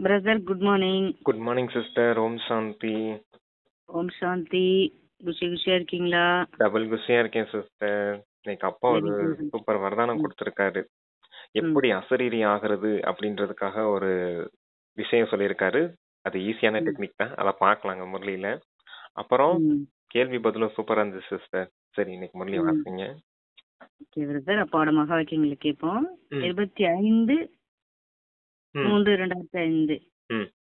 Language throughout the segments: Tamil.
Brother good morning. Good morning sister. ஓம் சாந்தி. ஓம் சாந்தி. குஷியா இருக்கீங்களா? டபுள் குஷியா இருக்கேன் சிஸ்டர். இன்னைக்கு அப்பா ஒரு Very good. சூப்பர் வரதானம் கொடுத்திருக்காரு. எப்படி அசரீரி ஆகிறது அப்படின்றதுக்காக ஒரு விஷயம் சொல்லியிருக்காரு. அது ஈஸியான டெக்னிக் தான், அதை பார்க்கலாங்க முரளியில. அப்புறம் கேள்வி பதிலும் சூப்பரா இருந்துச்சு சிஸ்டர். சரி, இன்னைக்கு முரளி வாசிங்க. ஓகே பிரதர், அப்பாவோட மகா வாக்கியங்களை கேட்போம். 25/3/2005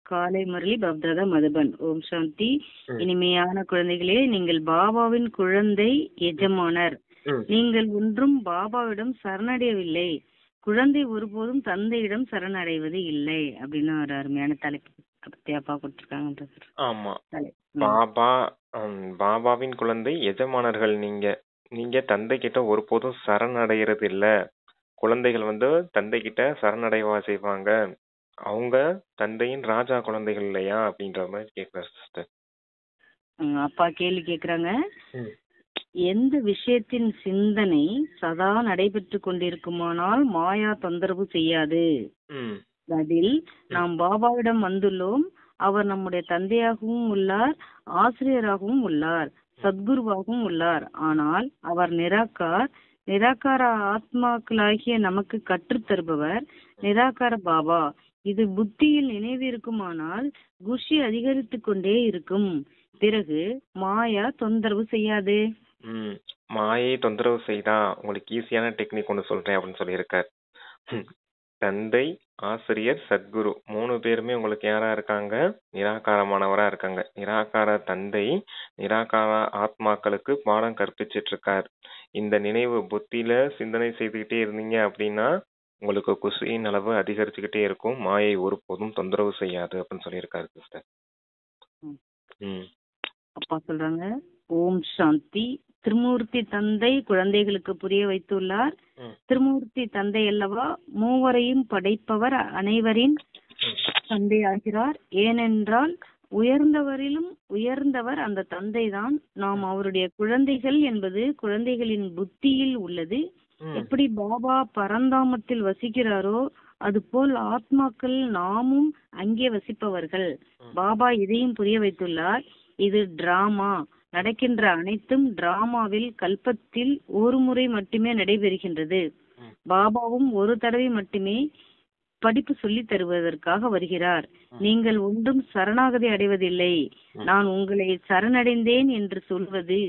காலை முரளி பப்தாதா மதுபன். ஓம் சாந்தி. இனிமையான குழந்தைகளே, நீங்கள் பாபாவின் குழந்தை எஜமானர். நீங்கள் ஒன்றும் பாபாவிடம் சரணடையவில்லை. குழந்தை ஒருபோதும் தந்தையிடம் சரணடைவது இல்லை அப்படின்னு ஒரு அருமையான தலைப்பு பத்தி அப்பா கொடுத்திருக்காங்க பிரதர். ஆமா, பாபா பாபாவின் குழந்தை எஜமானர்கள். நீங்க தந்தை கிட்ட ஒருபோதும் சரணடைகிறது இல்ல. குழந்தைகள் தந்தை கிட்ட சரணடைவா செய்வாங்க. அவங்க தந்தையின் ராஜா குழந்தைகள் இல்லையா அப்படின்ற மாதிரி கேக்குறாரு சிஸ்டர். அப்பா கேள்வி கேக்குறாங்க. எந்த விஷயத்தின் சிந்தனை சதா நடைபெற்று கொண்டிருக்குமானால் மாயா தொந்தரவு செய்யாது. அதில் நாம் பாபாவிடம் வந்துள்ளோம். அவர் நம்முடைய தந்தையாகவும் உள்ளார், ஆசிரியராகவும் உள்ளார், சத்குருவாகவும் உள்ளார். ஆனால் அவர் நிராகார ஆத்மாக்களாகிய நமக்கு கற்றுத் தருபவர் நிராகார பாபா. இது புத்தியில் நினைவு இருக்குமானால் குஷி அதிகரித்து கொண்டே இருக்கும். பிறகு மாயா தொந்தரவு செய்யாது. மாயை தொந்தரவு செய்தா உங்களுக்கு ஈஸியான டெக்னிக் ஒன்று சொல்றேன் அப்படின்னு சொல்லியிருக்கார். தந்தை, ஆசிரியர், சத்குரு 3 பேருமே உங்களுக்கு யாரா இருக்காங்க? நிராகாரமானவரா இருக்காங்க. நிராகார தந்தை நிராகார ஆத்மாக்களுக்கு பாடம் கற்பிச்சிட்டு இருக்கார். இந்த நினைவு புத்தியில சிந்தனை செய்துகிட்டே இருந்தீங்க அப்படின்னா உங்களுக்கு குஷியின் அளவு அதிகரிச்சுக்கிட்டே இருக்கும். மாயை ஒருபோதும் தொந்தரவு செய்யாது அப்படின்னு சொல்லியிருக்காரு சிஸ்டர். அப்பா சொல்றாங்க. ஓம் சாந்தி. திருமூர்த்தி தந்தை குழந்தைகளுக்கு புரிய வைத்துள்ளார். திருமூர்த்தி தந்தை அல்லவா மூவரையும் படைப்பவர், அனைவரின் தந்தை ஆகிறார். ஏனென்றால் உயர்ந்தவரிலும் உயர்ந்தவர் அந்த தந்தை தான். நாம் அவருடைய குழந்தைகள் என்பது குழந்தைகளின் புத்தியில் உள்ளது. எப்படி பாபா பரந்தாமத்தில் வசிக்கிறாரோ அதுபோல் ஆத்மாக்கள் நாமும் அங்கே வசிப்பவர்கள். பாபா இதையும் புரிய வைத்துள்ளார். இது டிராமா. நடக்கின்ற அனைத்தும் டிராமாவில் கல்பத்தில் ஒரு முறை மட்டுமே நடைபெறுகின்றது. பாபாவும் ஒரு தடவை மட்டுமே படிப்பு சொல்லி தருவதற்காக வருகிறார். நீங்கள் ஒன்றும் சரணாகதி அடைவதில்லை. நான் உங்களை சரணடைந்தேன் என்று சொல்வது,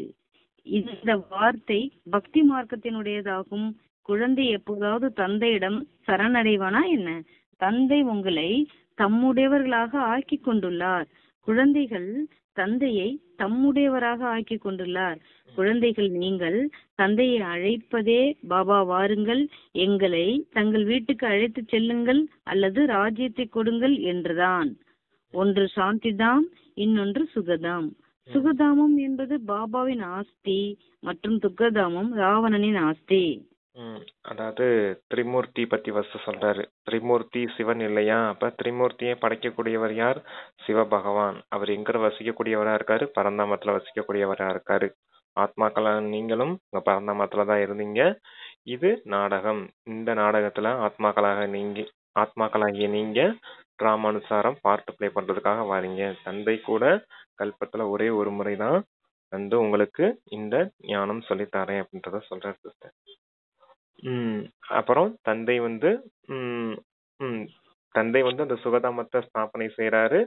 இந்த வார்த்தை பக்தி மார்க்கத்தினுடையதாகும். குழந்தை எப்போதாவது தந்தையிடம் சரணடைவானா என்ன? தந்தை உங்களை தம்முடையவர்களாக ஆக்கி கொண்டுள்ளார். குழந்தைகள் தந்தையை தம்முடையவராக ஆக்கி கொண்டுள்ளார். குழந்தைகள், நீங்கள் தந்தையை அழைப்பதே பாபா வாருங்கள், எங்களை தங்கள் வீட்டுக்கு அழைத்து செல்லுங்கள் அல்லது ராஜ்யத்தை கொடுங்கள் என்றுதான். ஒன்று சாந்திதாம், இன்னொன்று சுகதாம். சுகதாமம் என்பது பாபாவின் ஆஸ்தி மற்றும் துக்கதாமம் ராவணனின் ஆஸ்தி. அதாவது திரிமூர்த்தி பத்தி வசு சொல்றாரு. திரிமூர்த்தி சிவன் இல்லையா? அப்ப திரிமூர்த்தியை படைக்கக்கூடியவர் யார்? சிவபகவான். அவர் எங்க வசிக்கக்கூடியவரா இருக்காரு? பரந்தாமத்துல வசிக்கக்கூடியவரா இருக்காரு. ஆத்மாக்களா நீங்களும் உங்க பரந்தாமத்துலதான் இருந்தீங்க. இது நாடகம். இந்த நாடகத்துல ஆத்மாக்களாகிய நீங்க டிராமானுசாரம் பார்ட் பிளே பண்றதுக்காக வாரீங்க. தந்தை கூட கல்பத்துல ஒரே ஒரு முறைதான் உங்களுக்கு இந்த ஞானம் சொல்லித்தரேன் அப்படின்றத சொல்றாரு சிஸ்டர். அப்புறம் தந்தை அந்த சுகதாமத்தை ஸ்தாபனை செய்யறாரு.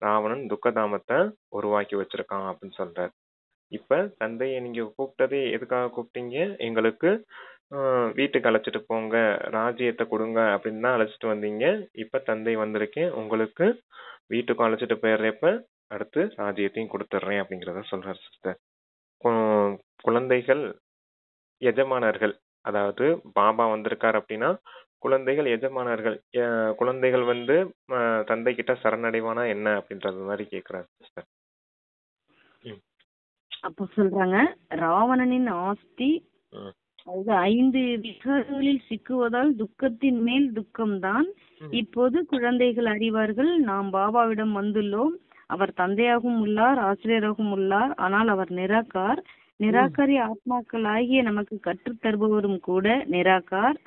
ராவணன் துக்கதாமத்தை உருவாக்கி வச்சிருக்கான் அப்படின்னு சொல்றாரு. இப்ப தந்தையை நீங்க கூப்பிட்டதே எதுக்காக கூப்பிட்டீங்க? எங்களுக்கு வீட்டுக்கு அழைச்சிட்டு போங்க, ராஜ்யத்தை கொடுங்க அப்படின்னு தான் அழைச்சிட்டு வந்தீங்க. இப்ப தந்தை வந்திருக்கேன், உங்களுக்கு வீட்டுக்கும் அழைச்சிட்டு போயிடுறப்ப அடுத்து ராஜ்யத்தையும் கொடுத்துட்றேன் அப்படிங்கிறத சொல்றாரு சிஸ்டர். குழந்தைகள் எஜமானர்கள், அதாவது பாபா வந்திருக்காரு அப்படின்னா குழந்தைகள் எஜமானர்கள். குழந்தைகள் தந்தை கிட்ட சரணடைவானா என்ன அப்படின்றது மாதிரி கேக்குறாரு சிஸ்டர். அப்ப சொல்றாங்க, ராவணனின் ஆஸ்தி, அதாவது 5 விகாரங்களில் சிக்குவதால் துக்கத்தின் மேல் துக்கம்தான். இப்போது குழந்தைகள் அறிவார்கள், நாம் பாபாவிடம் வந்துள்ளோம். அவர் தந்தையாகவும் உள்ளார், ஆசிரியராகவும் உள்ளார். ஆனால் அவர் நிராகாரி ஆத்மாக்கள் ஆகிய நமக்கு கற்றுத் தருபவரும் கூட நிராகார்.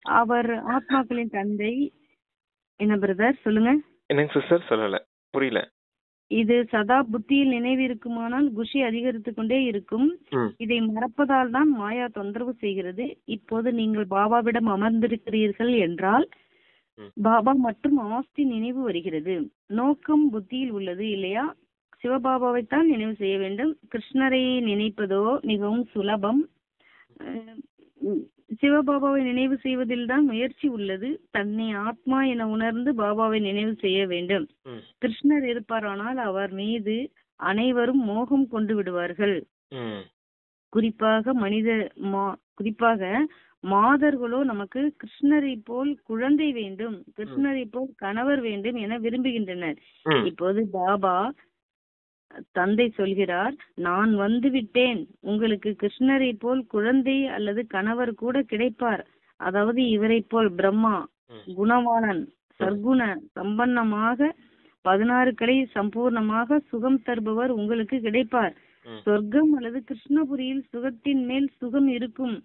அவர் ஆத்மாக்களின் தந்தை. என்ன பிரதர் சொல்லுங்க. என்னங்க சிஸ்டர்? சொல்லல, புரியல. இது சதா புத்தியில் நினைவு இருக்குமானால் குஷி அதிகரித்து கொண்டே இருக்கும். இதை மறப்பதால் தான் மாயா தொந்தரவு செய்கிறது. இப்போது நீங்கள் பாபாவிடம் அமர்ந்திருக்கிறீர்கள் என்றால் பாபா மற்றும் ஆஸ்தி நினைவு வருகிறது. நோக்கம் புத்தியில் உள்ளது இல்லையா? சிவபாபாவைத்தான் நினைவு செய்ய வேண்டும். கிருஷ்ணரை நினைப்பதோ மிகவும் சுலபம். சிவபாபாவை நினைவு செய்வதில் தான் முயற்சி உள்ளது. தன்னை ஆத்மா என உணர்ந்து பாபாவை நினைவு செய்ய வேண்டும். கிருஷ்ணர் இருப்பாரானால் அவர் மீது அனைவரும் மோகம் கொண்டு விடுவார்கள். குறிப்பாக மாதர்களோ நமக்கு கிருஷ்ணரை போல் குழந்தை வேண்டும், கிருஷ்ணரை போல் கணவர் வேண்டும் என விரும்புகின்றனர். இப்போது பாபா தந்தை சொல்கிறார், நான் வந்து விட்டேன், உங்களுக்கு கிருஷ்ணரை போல் குழந்தை அல்லது கணவர் கூட கிடைப்பார். அதாவது இவரை போல் பிரம்மா குணவானன் சர்க்குண சம்பன்னமாக 16 கலை சம்பூர்ணமாக சுகம் தருபவர் உங்களுக்கு கிடைப்பார். சொர்க்கம் அல்லது கிருஷ்ணபுரியில் சுகத்தின் மேல் சுகம் இருக்கும்.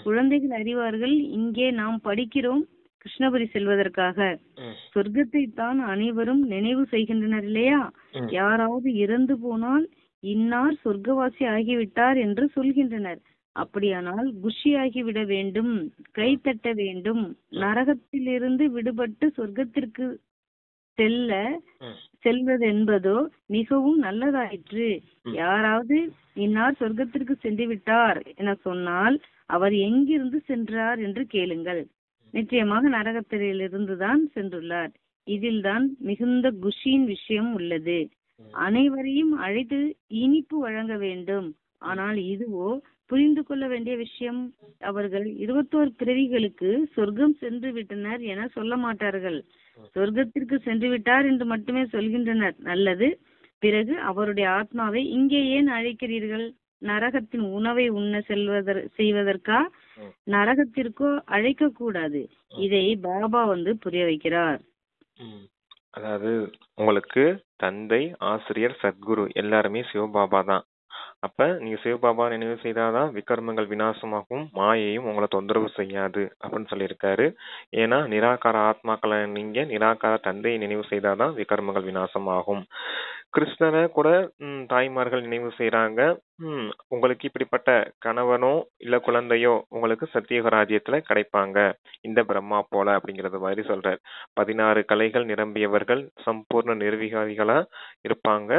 குழந்தைகள் அறிவார்கள், இங்கே நாம் படிக்கிறோம் கிருஷ்ணபுரி செல்வதற்காக. சொர்க்கத்தை தான் அனைவரும் நினைவு செய்கின்றனர் இல்லையா? யாராவது இறந்து போனால் இன்னார் சொர்க்கவாசி ஆகிவிட்டார் என்று சொல்கின்றனர். அப்படியானால் குஷியாகிவிட வேண்டும், கை தட்ட வேண்டும். நரகத்திலிருந்து விடுபட்டு சொர்க்கத்திற்கு செல்வதென்பதோ மிகவும் நல்லதாயிற்று. யாராவது இன்னார் சொர்க்கத்திற்கு சென்று விட்டார் என சொன்னால் அவர் எங்கிருந்து சென்றார் என்று கேளுங்கள். நிச்சயமாக நரகத்திலிருந்துதான் சென்றுள்ளார். இதில் தான் மிகுந்த குஷியின் விஷயம் உள்ளது. அனைவரையும் அழைத்து இனிப்பு வழங்க வேண்டும். ஆனால் இதுவோ புரிந்து கொள்ள வேண்டிய விஷயம். அவர்கள் 21 பிறவிகளுக்கு சொர்க்கம் சென்று விட்டனர் என சொல்ல மாட்டார்கள். சொர்க்கத்திற்கு சென்று விட்டார் என்று மட்டுமே சொல்கின்றனர். நல்லது, பிறகு அவருடைய ஆத்மாவை இங்கே ஏன் அழைக்கிறீர்கள்? நரகத்தின் உணவை உண்ண செய்வதற்கா? நரகத்திற்கோ அழைக்க கூடாது. இதை பாபா புரிய வைக்கிறார். அதாவது உங்களுக்கு தந்தை, ஆசிரியர், சத்குரு எல்லாருமே சிவபாபா தான். அப்ப நீங்க சிவபாபா நினைவு செய்தாதான் விகர்மங்கள் விநாசமாகும், மாயையும் உங்களை தொந்தரவு செய்யாது அப்படின்னு சொல்லியிருக்காரு. ஏன்னா நிராகார ஆத்மாக்களை நீங்க நிராகார தந்தையை நினைவு செய்தாதான் விகர்மங்கள் விநாசமாகும். கிருஷ்ணரை கூட தாய்மார்கள் நினைவு செய்யறாங்க. உங்களுக்கு இப்படிப்பட்ட கணவனோ இல்ல குழந்தையோ உங்களுக்கு சத்தியக ராஜ்யத்துல கிடைப்பாங்க, இந்த பிரம்மா போல அப்படிங்கறது மாதிரி சொல்றாரு. 16 கலைகள் நிரம்பியவர்கள் சம்பூர்ண நிர்விகாரிகளா இருப்பாங்க.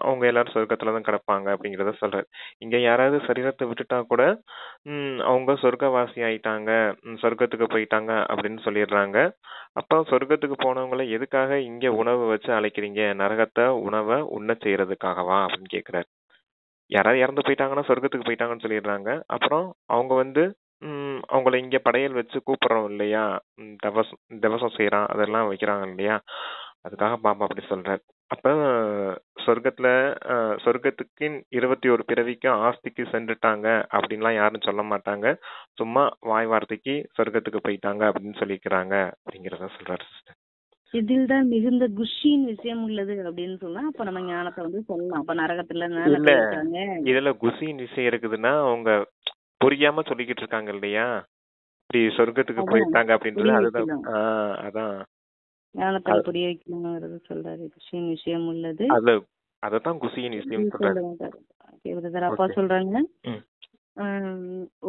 அவங்க எல்லாரும் சொர்க்கத்துலதான் கிடப்பாங்க அப்படிங்கறத சொல்றாரு. இங்க யாராவது சரீரத்தை விட்டுட்டா கூட அவங்க சொர்க்கவாசி ஆயிட்டாங்க, சொர்க்கத்துக்கு போயிட்டாங்க அப்படின்னு சொல்லிடுறாங்க. அப்ப சொர்க்கத்துக்கு போனவங்களை எதுக்காக இங்க உணவு வச்சு அழைக்கிறீங்க? நரகத்தை உணவை உண்ண செய்யறதுக்காகவா அப்படின்னு கேக்குறாரு. யாராவது இறந்து போயிட்டாங்கன்னா சொர்க்கத்துக்கு போயிட்டாங்கன்னு சொல்லிடுறாங்க. அப்புறம் அவங்க அவங்கள இங்க படையல் வச்சு கூப்பிடுறோம் இல்லையா, தவசம் செய்யறான் அதெல்லாம் வைக்கிறாங்க இல்லையா, அதுக்காக பாபா அப்படி சொல்றாரு. அப்ப சொர்க்கத்துக்கு 21 பிறவிக்கு ஆஸ்திக்கு சென்றுட்டாங்க அப்படின்லாம் யாரும் சொல்ல மாட்டாங்க. சும்மா வாய் வார்த்தைக்கு சொர்க்கத்துக்கு போயிட்டாங்க அப்படின்னு சொல்லிக்கிறாங்க அப்படிங்கறத சொல்றாரு சிஸ்டர். இதில் தான் மிகுந்த குஷியின் விஷயம் உள்ளது அப்படின்னு சொன்னா அப்ப நம்ம ஞானத்தை சொல்லலாம். அப்ப நரகத்துல இதுல குஷியின் விஷயம் இருக்குதுன்னா அவங்க புரியாம சொல்லிக்கிட்டு இருக்காங்க இல்லையா, இப்படி சொர்க்கத்துக்கு போயிட்டாங்க அப்படின்றது. அதுதான் அதான் ஞானத்தை புரிய வைக்கணும்ங்கறது சொல்றாரு. குஷியின் விஷயம் உள்ளது, அததான் குஷியின் விஷயம் சொல்றாரு. அப்பா சொல்றாங்க,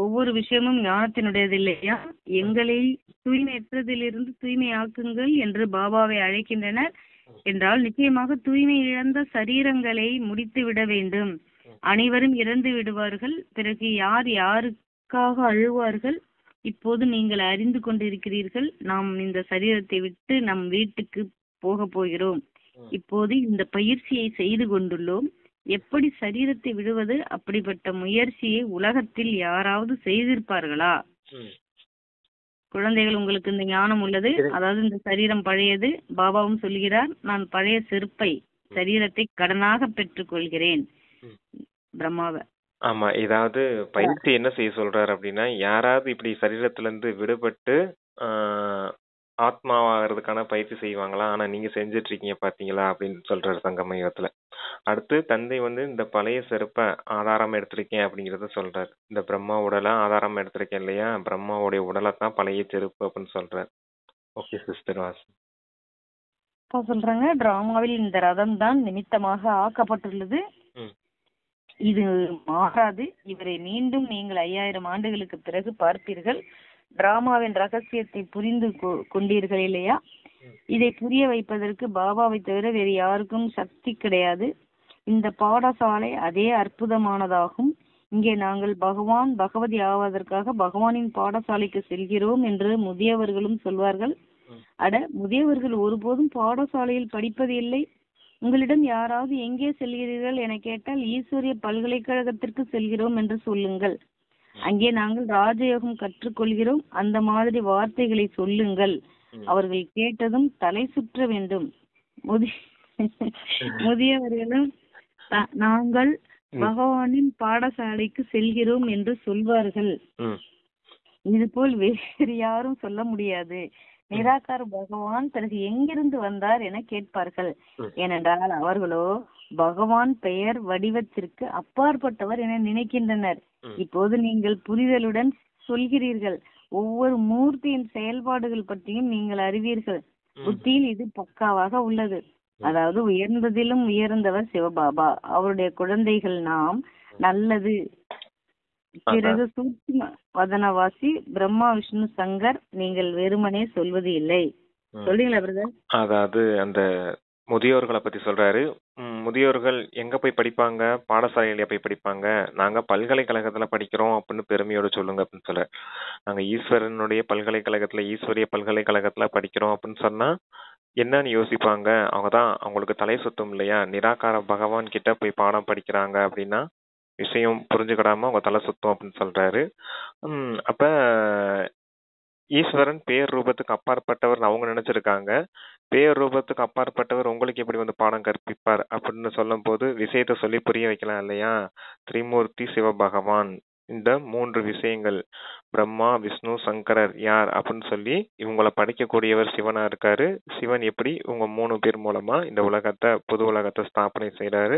ஒவ்வொரு விஷயமும் ஞானத்தினுடையது இல்லையா? எங்களை தூய்மையற்றதிலிருந்து தூய்மையாக்குங்கள் என்று பாபாவை அழைக்கின்றனர் என்றால் நிச்சயமாக தூய்மை இழந்த சரீரங்களை முடித்து விட வேண்டும். அனைவரும் இறந்து விடுவார்கள். பிறகு யார் யாருக்காக அழுவார்கள்? இப்போது நீங்கள் அறிந்து கொண்டிருக்கிறீர்கள். நாம் இந்த சரீரத்தை விட்டு நம் வீட்டுக்கு போக போகிறோம். இப்போது இந்த பயிற்சியை செய்து கொண்டுள்ளோம். எப்படி சரீரத்தை விடுவது? அப்படிப்பட்ட முயற்சியை உலகத்தில் யாராவது செய்திருப்பார்களா? குழந்தைகள், உங்களுக்கு இந்த ஞானம் உள்ளது. அதாவது இந்த சரீரம் பழையது. பாபாவும் சொல்கிறார், நான் பழைய செருப்பை சரீரத்தை கடனாக பெற்றுக் கொள்கிறேன் பிரம்மாவை. ஆமா, ஏதாவது பயிற்சி என்ன செய்ய சொல்றாரு அப்படின்னா, யாராவது இப்படி சரீரத்துல இருந்து விடுபட்டு ஆத்மாவாகிறதுக்கான பயிற்சி செய்வாங்களா? ஆனா நீங்க செஞ்சுட்டு இருக்கீங்க பாத்தீங்களா அப்படின்னு சொல்றாரு சங்கமயுகத்துல. அடுத்து தந்தை இந்த பழைய செருப்பை ஆதாரமா எடுத்திருக்கேன் அப்படிங்கறத சொல்றாரு. இந்த பிரம்மா உடலை ஆதாரமா எடுத்திருக்கேன் இல்லையா, பிரம்மாவுடைய உடலை தான் பழைய செருப்பு அப்படின்னு சொல்றாரு. Okay sister Vasan. அப்பா சொல்றாங்க, டிராமாவில் இந்த ரதம் தான் நிமித்தமாக ஆக்கப்பட்டுள்ளது. இது மாறாது. இவரை மீண்டும் நீங்கள் 5000 ஆண்டுகளுக்கு பிறகு பார்ப்பீர்கள். டிராமாவின் ரகசியத்தை புரிந்து கொண்டீர்கள் இல்லையா? இதை புரிய வைப்பதற்கு பாபாவை தவிர வேறு யாருக்கும் சக்தி கிடையாது. இந்த பாடசாலை அதே அற்புதமானதாகும். இங்கே நாங்கள் பகவதி ஆவதற்காக பகவானின் பாடசாலைக்கு செல்கிறோம் என்று முதியவர்களும் சொல்வார்கள். அட, முதியவர்கள் ஒருபோதும் பாடசாலையில் படிப்பது இல்லை. உங்களிடம் யாராவது எங்கே செல்கிறீர்கள் என கேட்டால் ஈஸ்வரிய பல்கலைக்கழகத்திற்கு செல்கிறோம் என்று சொல்லுங்கள். அங்கே நாங்கள் ராஜயோகம் கற்றுக்கொள்கிறோம். அந்த மாதிரி வார்த்தைகளை சொல்லுங்கள். அவர்கள் கேட்டதும் தலை சுற்ற வேண்டும். முதியவர்களும் நாங்கள் பகவானின் பாடசாலைக்கு செல்கிறோம் என்று சொல்வார்கள். இதுபோல் வேறு யாரும் சொல்ல முடியாது. நிராகார பகவான் பிறகு எங்கிருந்து வந்தார் என கேட்பார்கள். ஏனென்றால் அவர்களோ பகவான் பெயர் வடிவத்திற்கு அப்பாற்பட்டவர் என நினைக்கின்றனர். இப்போது நீங்கள் புரிதலுடன் சொல்கிறீர்கள். ஒவ்வொரு மூர்த்தியின் செயல்பாடுகள் பற்றியும் நீங்கள் அறிவீர்கள். புத்தியில் இது பக்காவாக உள்ளது. அதாவது உயர்ந்ததிலும் உயர்ந்தவர் சிவபாபா. அவருடைய குழந்தைகள் நாம். நல்லது. பிறகு சூட்சும வதனவாசி பிரம்மா விஷ்ணு சங்கர். நீங்கள் வெறுமனே சொல்வது இல்லை. சொல்றீங்களா பிரதர்? அதாவது அந்த முதியோர்களை பத்தி சொல்றாரு. முதியோர்கள் எங்க போய் படிப்பாங்க? பாடசாலையில போய் படிப்பாங்க. நாங்க பல்கலைக்கழகத்துல படிக்கிறோம் அப்படின்னு பெருமையோடு சொல்லுங்க அப்படின்னு சொல்ற. நாங்க ஈஸ்வரனுடைய பல்கலைக்கழகத்துல, ஈஸ்வரிய பல்கலைக்கழகத்துல படிக்கிறோம் அப்படின்னு சொன்னா என்னன்னு யோசிப்பாங்க. அவங்கதான் அவங்களுக்கு தலை சுத்தம் இல்லையா? நிராகார பகவான் கிட்ட போய் பாடம் படிக்கிறாங்க அப்படின்னா விஷயம் புரிஞ்சுக்கிடாம அவங்க தலை சுத்தம் அப்படின்னு சொல்றாரு. அப்ப ஈஸ்வரன் பேர் ரூபத்துக்கு அப்பாற்பட்டவர் அவங்க நினைச்சிருக்காங்க. பேர் ரூபத்துக்கு அப்பாற்பட்டவர் உங்களுக்கு எப்படி வந்து பாடம் கற்பிப்பார் அப்படின்னு சொல்லும் போது விஷயத்த சொல்லி புரிய வைக்கலாம் இல்லையா? திரிமூர்த்தி சிவபகவான், இந்த 3 விஷயங்கள், பிரம்மா விஷ்ணு சங்கரர் யார் அப்படின்னு சொல்லி இவங்களை படிக்கக்கூடியவர் சிவனா இருக்காரு. சிவன் எப்படி இவங்க 3 பேர் மூலமா இந்த உலகத்தை, புது உலகத்தை ஸ்தாபனை செய்யறாரு.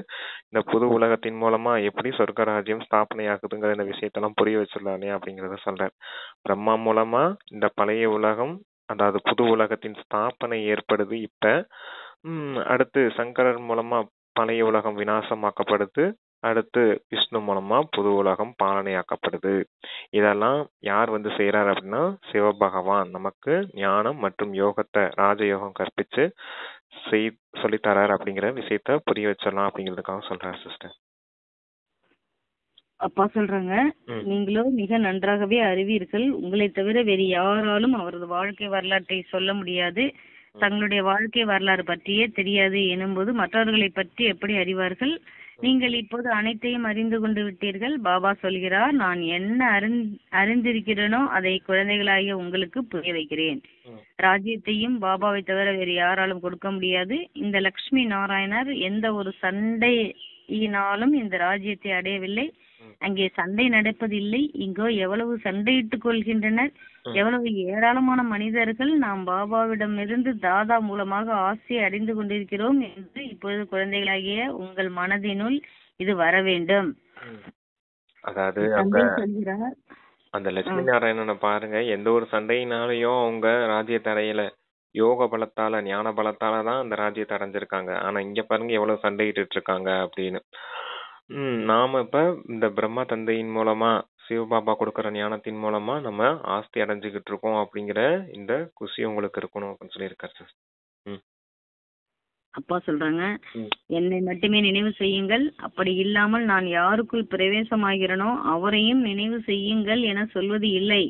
இந்த புது உலகத்தின் மூலமா எப்படி சொர்க்கராஜ்யம் ஸ்தாபனை ஆகுதுங்கிற இந்த விஷயத்தெல்லாம் புரிய வச்சிடலாம் இல்லையா அப்படிங்கறத சொல்றாரு. பிரம்மா மூலமா இந்த பழைய உலகம், அதாவது புது உலகத்தின் ஸ்தாபனை ஏற்படுது. இப்ப அடுத்து சங்கரர் மூலமா பழைய உலகம் விநாசமாக்கப்படுது. அடுத்து விஷ்ணு மூலமா புது உலகம் பாலனையாக்கப்படுது. இதெல்லாம் யார் வந்து செய்யறாரு அப்படின்னா சிவபகவான் நமக்கு ஞானம் மற்றும் யோகத்தை, ராஜயோகம் கற்பிச்சு சொல்லித்தராரு அப்படிங்கிற விஷயத்த புரிய வச்சிடலாம் அப்படிங்கிறதுக்காக சொல்றாரு சிஸ்டர். அப்பா சொல்றாங்க, நீங்களோ மிக நன்றாகவே அறிவீர்கள். உங்களை தவிர வேறு யாராலும் அவரது வாழ்க்கை வரலாற்றை சொல்ல முடியாது. தங்களுடைய வாழ்க்கை வரலாறு பற்றியே தெரியாது எனும்போது மற்றவர்களை பற்றி எப்படி அறிவார்கள்? நீங்கள் இப்போது அனைத்தையும் அறிந்து கொண்டு விட்டீர்கள். பாபா சொல்கிறார், நான் என்ன அறிந்திருக்கிறேனோ அதை குழந்தைகளாகிய உங்களுக்கு புரிய வைக்கிறேன். ராஜ்யத்தையும் பாபாவை தவிர வேறு யாராலும் கொடுக்க முடியாது. இந்த லட்சுமி நாராயணர் எந்த ஒரு சண்டையினாலும் இந்த ராஜ்யத்தை அடையவில்லை. அங்கே சண்டை நடப்பதில்லை. இங்கோ எவ்வளவு சண்டையிட்டுக் கொள்கின்றனர். எவ்வளவு ஏராளமான மனிதர்கள் நாம் பாபாவிடமிருந்து தாதா மூலமாக ஆசையை அடைந்து கொண்டிருக்கிறோம் என்று இப்பொழுது குழந்தைகளாகிய உங்கள் மனதினுள் இது வர வேண்டும். அதாவது அந்த லட்சுமி நாராயணனை பாருங்க, எந்த ஒரு சண்டையினாலையும் அவங்க ராஜ்யத்தை அடையல. யோக பலத்தால, ஞான பலத்தால தான் அந்த ராஜ்யத்தை அடைஞ்சிருக்காங்க. ஆனா இங்க பாருங்க எவ்வளவு சண்டையிட்டு இருக்காங்க அப்படின்னு. நாம இப்ப இந்த பிரம்மா தந்தையின் மூலமா, சிவபாபா கொடுக்கற ஞானத்தின் மூலமா நம்ம ஆஸ்தி அடைஞ்சுக்கிட்டு இருக்கோம் அப்படிங்கிற இந்த குஷி உங்களுக்கு இருக்கணும் அப்படின்னு சொல்லியிருக்காரு சார். அப்பா சொல்றாங்க, என்னை மட்டுமே நினைவு செய்யுங்கள். அப்படி இல்லாமல் நான் யாருக்குள் பிரவேசமாகிறனோ அவரையும் நினைவு செய்யுங்கள் என சொல்வது இல்லை.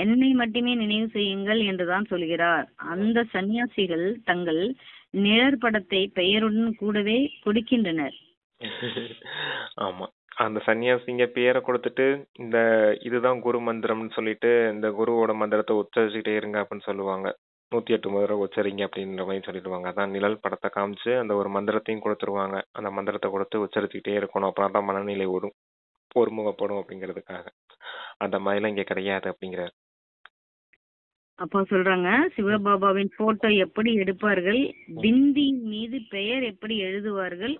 என்னை மட்டுமே நினைவு செய்யுங்கள் என்றுதான் சொல்கிறார். அந்த சன்னியாசிகள் தங்கள் நிழற்படத்தை பெயருடன் கூடவே கொடுக்கின்றனர். ஆமா, அந்த சன்னியாசிங்க பேரை கொடுத்துட்டு இந்த இதுதான் குரு மந்திரம்னு சொல்லிட்டு இந்த குருவோட மந்திரத்தை உச்சரிச்சுட்டே இருங்க அப்படின்னு சொல்லுவாங்க. 108 முறை உச்சரிங்க அப்படின்ற மாதிரி சொல்லிடுவாங்க. அதான் நிழல் படத்தை காமிச்சு அந்த ஒரு மந்திரத்தையும் கொடுத்துருவாங்க. அந்த மந்திரத்தை கொடுத்து உச்சரிச்சுக்கிட்டே இருக்கணும். அப்புறம் தான் மனநிலை ஒருமுகப்படும் அப்படிங்கிறதுக்காக. அந்த மாதிரிலாம் இங்க கிடையாது அப்படிங்கிறார். அப்பா சொல்றாங்க, சிவபாபாவின் போட்டோ எப்படி எடுப்பார்கள்? பிந்தி மீது பெயர் எப்படி எழுதுவார்கள்?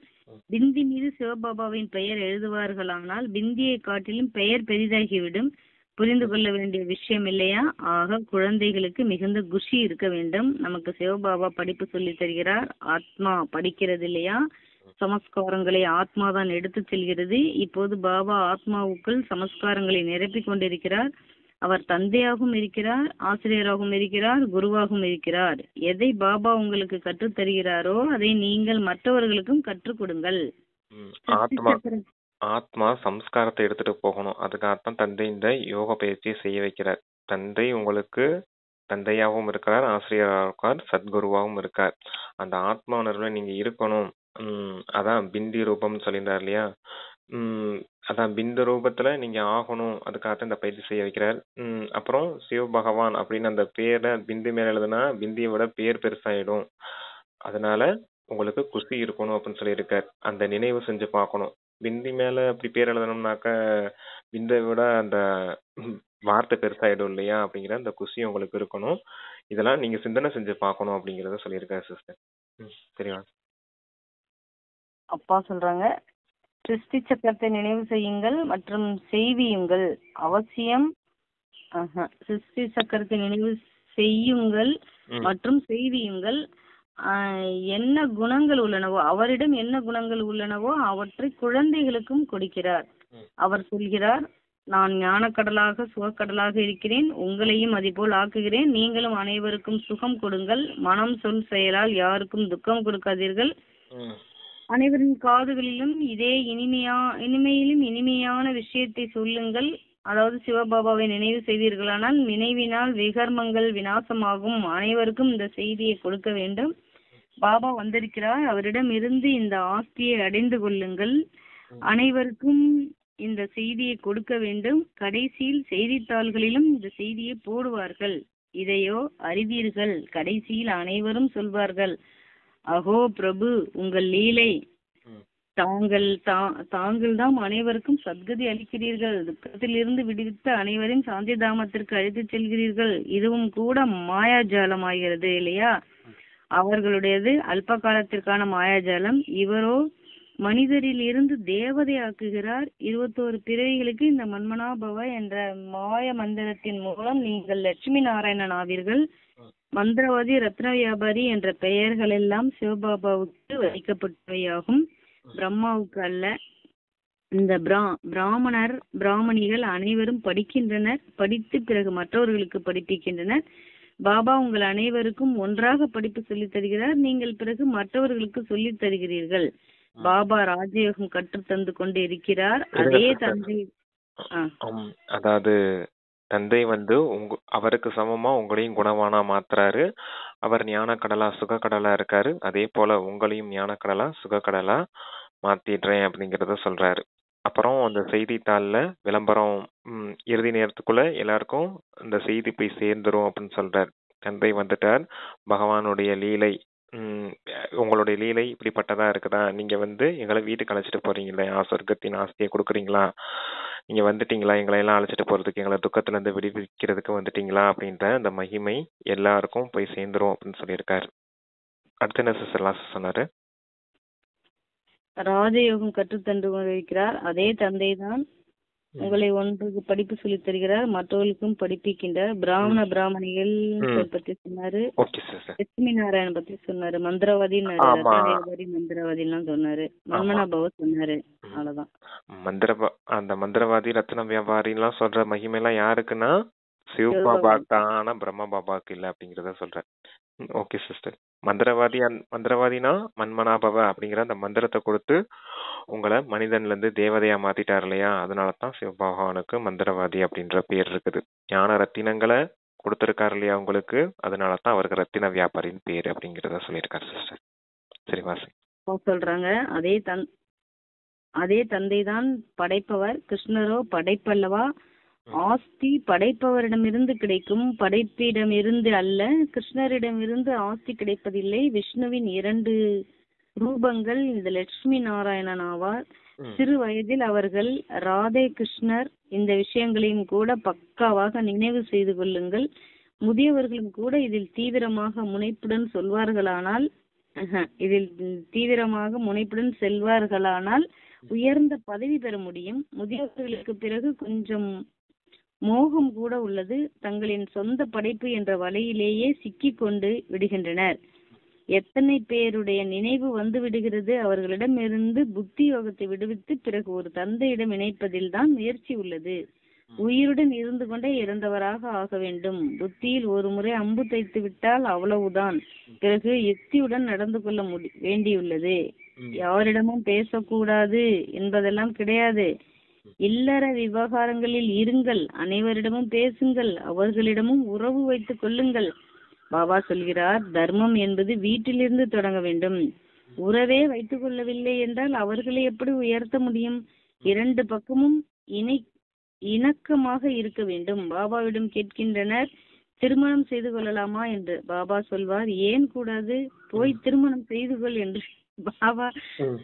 பிந்தி மீது சிவபாபாவின் பெயர் எழுதுவார்களானால் பிந்தியை காட்டிலும் பெயர் பெரிதாகிவிடும். புரிந்து கொள்ள வேண்டிய விஷயம் இல்லையா? ஆக குழந்தைகளுக்கு மிகுந்த குஷி இருக்க வேண்டும். நமக்கு சிவபாபா படிப்பு சொல்லி தருகிறார். ஆத்மா படிக்கிறது இல்லையா? சமஸ்காரங்களை ஆத்மா தான் எடுத்து செல்கிறது. இப்போது பாபா ஆத்மாவுக்குள் சமஸ்காரங்களை நிரப்பிக் கொண்டிருக்கிறார். அவர் தந்தையாகவும் இருக்கிறார், ஆசிரியராகவும் இருக்கிறார், குருவாகவும் இருக்கிறார். எதை பாபா உங்களுக்கு கற்றுத் தருகிறாரோ அதை நீங்கள் மற்றவர்களுக்கும் கற்றுக் கொடுங்கள். ஆத்மா சம்ஸ்காரத்தை எடுத்துட்டு போகணும். அதுக்காகத்தான் தந்தை இந்த யோக பயிற்சியை செய்ய வைக்கிறார். தந்தை உங்களுக்கு தந்தையாகவும் இருக்கிறார், ஆசிரியராகவும் இருக்கார், சத்குருவாகவும் இருக்கார். அந்த ஆத்மா உணர்வுல நீங்க இருக்கணும். அதான் பிந்தி ரூபம்னு சொல்லியிருந்தார் இல்லையா? அதான் பிந்த ரூபத்துல நீங்க ஆகணும். அதுக்காகத்தான் இந்த பயிற்சி செய்ய வைக்கிறார். அப்புறம் சிவ பகவான் அப்படின்னு அந்த பேரை பிந்தி மேல எழுதுனா பிந்தியை விட பேர் பெருசாயிடும். அதனால உங்களுக்கு குஷி இருக்கணும் அப்படின்னு சொல்லியிருக்கார். அந்த நினைவு செஞ்சு பார்க்கணும். பிந்தி மேல அப்படி பேர் எழுதணும்னாக்க பிந்தை விட அந்த வார்த்தை பெருசாயிடும் இல்லையா? அப்படிங்கிற அந்த குஷி உங்களுக்கு இருக்கணும். இதெல்லாம் நீங்க சிந்தனை செஞ்சு பார்க்கணும் அப்படிங்கறத சொல்லியிருக்காரு சிஸ்டர். சரியா? அப்பா சொல்றாங்க, சிருஷ்டி சக்கரத்தை நினைவு செய்யுங்கள் மற்றும் செய்வியுங்கள். அவசியம் சிருஷ்டி சக்கரத்தை நினைவு செய்யுங்கள் மற்றும் செய்வியுங்கள். என்ன குணங்கள் உள்ளனவோ, அவரிடம் என்ன குணங்கள் உள்ளனவோ அவற்றை குழந்தைகளுக்கும் கொடுக்கிறார். அவர் சொல்கிறார், நான் ஞானக்கடலாக சுகக்கடலாக இருக்கிறேன், உங்களையும் அதேபோல் ஆக்குகிறேன். நீங்களும் அனைவருக்கும் சுகம் கொடுங்கள். மனம் சொல் செயலால் யாருக்கும் துக்கம் கொடுக்காதீர்கள். அனைவரின் காதுகளிலும் இதே இனிமையிலும் இனிமையான விஷயத்தை சொல்லுங்கள். அதாவது சிவபாபாவை நினைவு செய்தீர்களானால் நினைவினால் விகர்மங்கள் விநாசமாகும். அனைவருக்கும் இந்த செய்தியை கொடுக்க வேண்டும். பாபா வந்திருக்கிறார், அவரிடம் இருந்து இந்த ஆஸ்தியை அடைந்து கொள்ளுங்கள். அனைவருக்கும் இந்த செய்தியை கொடுக்க வேண்டும். கடைசியில் செய்தித்தாள்களிலும் இந்த செய்தியை போடுவார்கள். இதையோ அறிவீர்கள். கடைசியில் அனைவரும் சொல்வார்கள், அஹோ பிரபு, உங்கள் லீலை, தாங்கள் தான் அனைவருக்கும் சத்கதி அளிக்கிறீர்கள். துக்கத்தில் இருந்து விடுவித்த அனைவரையும் சாந்தி தாமத்திற்கு அழைத்து செல்கிறீர்கள். இதுவும் கூட மாயாஜாலம் ஆகிறது இல்லையா? அவர்களுடையது அல்ப காலத்திற்கான மாயாஜாலம். இவரோ மனிதரில் இருந்து தேவதை ஆக்குகிறார். 21 பிறவிகளுக்கு இந்த மன்மனாபவ என்ற மாய மந்திரத்தின் மூலம் நீங்கள் லட்சுமி நாராயணன் ஆவீர்கள். மந்திரவாதி, ரத்ன வியாபாரி என்ற பெயர்கள் எல்லாம் சிவபாபாவுக்கு வைக்கப்பட்டவையாகும், பிரம்மாவுக்கு அல்ல. இந்த பிராமணிகள் அனைவரும் படிக்கின்றனர். படித்து பிறகு மற்றவர்களுக்கு படிப்பிக்கின்றனர். பாபா உங்கள் அனைவருக்கும் ஒன்றாக படிப்பு சொல்லித் தருகிறார். நீங்கள் பிறகு மற்றவர்களுக்கு சொல்லித் தருகிறீர்கள். பாபா ராஜயோகம் கற்றுத்தந்து கொண்டு இருக்கிறார். அதே தந்தை அதாவது தந்தை அவருக்கு சமமா உங்களையும் குணவானா மாத்துறாரு. அவர் ஞான கடலா சுக கடலா இருக்காரு. அதே போல உங்களையும் ஞான கடலா சுக கடலா மாத்திடுறேன் அப்படிங்கறத சொல்றாரு. அப்புறம் அந்த செய்தித்தாள்ல விளம்பரம் இறுதி நேரத்துக்குள்ள எல்லாருக்கும் இந்த செய்தி போய் சேர்ந்துரும் அப்படின்னு சொல்றாரு. தந்தை வந்துட்டார். பகவானுடைய லீலை, உங்களுடைய லீலை இப்படிப்பட்டதா இருக்குதா? நீங்க எங்களை வீட்டுக்கு அழைச்சிட்டு போறீங்களா? சொர்க்கத்தின் ஆஸ்தியை கொடுக்குறீங்களா? நீங்க வந்துட்டீங்களா? எங்களை எல்லாம் அழைச்சிட்டு போறதுக்கு, எங்களை துக்கத்துல இருந்து விடுவிக்கிறதுக்கு வந்துட்டீங்களா? அப்படின்ற அந்த மகிமை எல்லாருக்கும் போய் சேர்ந்துரும் அப்படின்னு சொல்லியிருக்காரு. அடுத்து என்ன சிஸ்டர் சொன்னாரு? ராஜயோகம் கற்றுத்தந்து கொண்டிருக்கிறார். அதே தந்தை தான் உங்களை ஒன்றுக்கு படிப்பு சொல்லி தருகிறார், மற்றவர்களுக்கும் படிப்பிக்கின்றார். பிராமணிகள் பத்தி சொன்னாரு, லட்சுமி நாராயணன் பத்தி சொன்னாரு, மந்திரவாதி மந்திரவாதிலாம் சொன்னாரு, மன்மனாபவ சொன்னாரு. அவ்வளவுதான். அந்த மந்திரவாதி ரத்ன வியாபாரி எல்லாம் சொல்ற மகிமை எல்லாம் யாருக்குன்னா சிவபாபாக்கு தான், ஆனா பிரம்ம பாபாக்கு இல்ல அப்படிங்கறத சொல்ற. Okay sister. மந்திரவாதினா மன்மனாபவ அப்படிங்கிற அந்த மந்திரத்தை கொடுத்து உங்களை மனிதன்ல இருந்து தேவதையா மாத்திட்டார் இல்லையா? அதனாலதான் சிவபகவானுக்கு மந்திரவாதி அப்படின்ற பேர் இருக்குது. ஞான ரத்தினங்களை கொடுத்திருக்காரு இல்லையா உங்களுக்கு? அதனாலதான் அவருக்கு ரத்தின வியாபாரின் பேர் அப்படிங்கறத சொல்லியிருக்காரு சிஸ்டர். சரி வாசி சொல்றாங்க. அதே தந்தை தான் படைப்பவர். கிருஷ்ணரோ படைப்பல்லவா? ஆஸ்தி படைப்பவரிடமிருந்து கிடைக்கும், படைப்பிடமிருந்து அல்ல. கிருஷ்ணரிடமிருந்து ஆஸ்தி கிடைப்பதில்லை. விஷ்ணுவின் 2 ரூபங்கள் இந்த லட்சுமி நாராயணன் ஆவார். சிறு வயதில் அவர்கள் ராதே கிருஷ்ணர் இந்த விஷயங்களையும் கூட பக்காவாக நினைவு செய்து கொள்ளுங்கள். முதியவர்களும் கூட இதில் தீவிரமாக முனைப்புடன் செல்வார்களானால் உயர்ந்த பதவி பெற முடியும். முதியவர்களுக்கு பிறகு கொஞ்சம் மோகம் கூட உள்ளது. தங்களின் சொந்த படைப்பு என்ற வலையிலேயே சிக்கிக் கொண்டு விடுகின்றனர். எத்தனை பேருடைய நினைவு வந்து விடுகிறது. அவர்களிடமிருந்து புத்தி யோகத்தை விடுவித்து பிறகு ஒரு தந்தையிடம் இணைப்பதில் தான் முயற்சி உள்ளது. உயிருடன் இருந்து கொண்டே இறந்தவராக ஆக வேண்டும். புத்தியில் ஒரு முறை அம்பு தைத்து விட்டால் அவ்வளவுதான். பிறகு யுக்தியுடன் நடந்து கொள்ள வேண்டியுள்ளது. யாரிடமும் பேசக்கூடாது என்பதெல்லாம் கிடையாது. இல்லற விவகாரங்களில் இருங்கள், அனைவரிடமும் பேசுங்கள், அவர்களிடமும் உறவு வைத்துக் கொள்ளுங்கள். பாபா சொல்கிறார், தர்மம் என்பது வீட்டிலிருந்து தொடங்க வேண்டும். உறவே வைத்துக் கொள்ளவில்லை என்றால் அவர்களை எப்படி உயர்த்த முடியும்? இரண்டு பக்கமும் இணக்கமாக இருக்க வேண்டும். பாபாவிடம் கேட்கின்றனர், திருமணம் செய்து கொள்ளலாமா என்று. பாபா சொல்வார், ஏன் கூடாது, போய் திருமணம் செய்து கொள் என்று. பாபா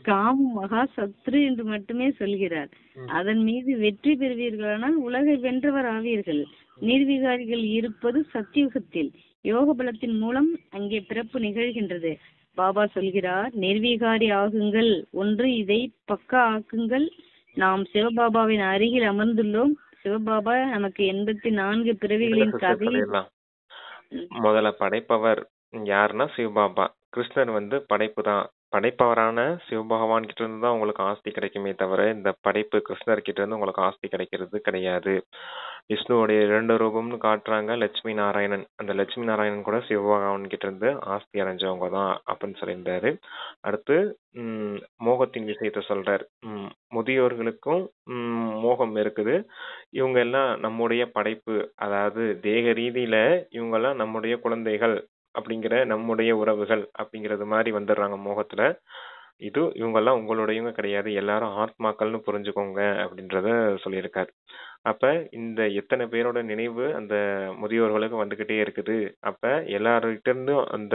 காம மகா சத்ரு என்று மட்டுமே சொல்கிறார். அதன் மீது வெற்றி பெறுவீர்களானால் உலகை வென்றவர் ஆவீர்கள். நிர்விகாரிகள் இருப்பது சத்தியுகத்தில். யோக பலத்தின் மூலம் அங்கே பிறப்பு நிகழ்கின்றது. பாபா சொல்கிறார், நிர்விகாரி ஆகுங்கள். ஒன்று இதை பக்கா ஆக்குங்கள். நாம் சிவபாபாவின் அருகில் அமர்ந்துள்ளோம். சிவபாபா நமக்கு 84 பிறவிகளின் கதையை முதல்ல படைப்பவர் யாருன்னா சிவபாபா. கிருஷ்ணர் படைப்பு தான். படைப்பவரான சிவபகவான் கிட்ட இருந்து தான் உங்களுக்கு ஆஸ்தி கிடைக்குமே தவிர இந்த படைப்பு கிருஷ்ணர் கிட்ட இருந்து உங்களுக்கு ஆஸ்தி கிடைக்கிறது கிடையாது. விஷ்ணுவோடைய 2 ரூபம்னு காட்டுறாங்க, லட்சுமி நாராயணன். அந்த லட்சுமி நாராயணன் கூட சிவபகவான் கிட்ட இருந்து ஆஸ்தி அடைஞ்சவங்க தான் அப்படின்னு சொல்லியிருந்தாரு. அடுத்து மோகத்தின் விஷயத்த சொல்றாரு. முதியோர்களுக்கும் மோகம் இருக்குது. இவங்க எல்லாம் நம்முடைய படைப்பு, அதாவது தேக ரீதியில இவங்க எல்லாம் நம்முடைய குழந்தைகள் அப்படிங்கிற, நம்முடைய உறவுகள் அப்படிங்கறது மாதிரி வந்துடுறாங்க மோகத்துல. இவங்கெல்லாம் உங்களுடையவங்க கிடையாது, எல்லாரும் ஆத்மாக்கள்னு புரிஞ்சுக்கோங்க அப்படின்றத சொல்லியிருக்காரு. அப்ப இந்த எத்தனை பேரோட நினைவு அந்த முதியோர்களுக்கு வந்துகிட்டே இருக்குது. அப்ப எல்லார்கிட்ட இருந்தும் அந்த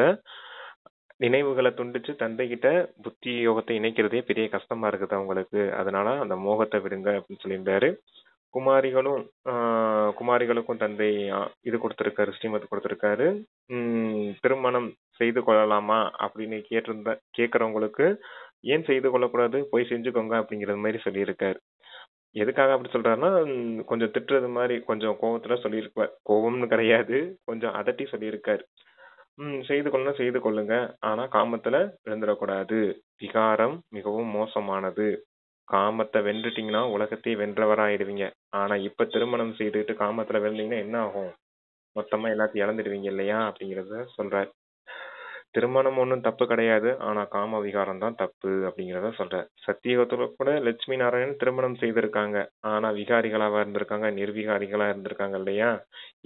நினைவுகளை துண்டிச்சு தந்தை கிட்ட புத்தி யோகத்தை இணைக்கிறதே பெரிய கஷ்டமா இருக்குது அவங்களுக்கு. அதனால அந்த மோகத்தை விடுங்க அப்படின்னு சொல்லியிருந்தாரு. குமாரிகளுக்கும் தந்தை இது கொடுத்திருக்காரு, ஸ்ரீமத் கொடுத்திருக்காரு. திருமணம் செய்து கொள்ளலாமா அப்படின்னு கேட்கறவங்களுக்கு ஏன் செய்து கொள்ளக்கூடாது, போய் செஞ்சுக்கோங்க அப்படிங்கிறது மாதிரி சொல்லியிருக்காரு. எதுக்காக அப்படி சொல்றாருன்னா, கொஞ்சம் திட்டுறது மாதிரி, கொஞ்சம் கோபத்துல சொல்லியிருப்பார். கோபம்னு கிடையாது, கொஞ்சம் அதட்டி சொல்லியிருக்காரு. செய்து கொள்ளணும், செய்து கொள்ளுங்க, ஆனா காமத்துல விழுந்துடக்கூடாது. விகாரம் மிகவும் மோசமானது. காமத்தை வென்றுட்டீங்கன்னா உலகத்தை வென்றவராயிடுவீங்க. ஆனா இப்ப திருமணம் செய்துட்டு காமத்துல விழுந்தீங்கன்னா என்ன ஆகும்? மொத்தமா எல்லாத்தையும் இழந்துடுவீங்க இல்லையா அப்படிங்கறத சொல்றாரு. திருமணம் ஒன்றும் தப்பு கிடையாது, ஆனா காம விகாரம் தான் தப்பு அப்படிங்கிறத சொல்றாரு. சத்தியுகத்துல கூட லட்சுமி நாராயணன் திருமணம் செய்திருக்காங்க, ஆனா விகாரிகளாவா இருந்திருக்காங்க, நிர்விகாரிகளா இருந்திருக்காங்க இல்லையா?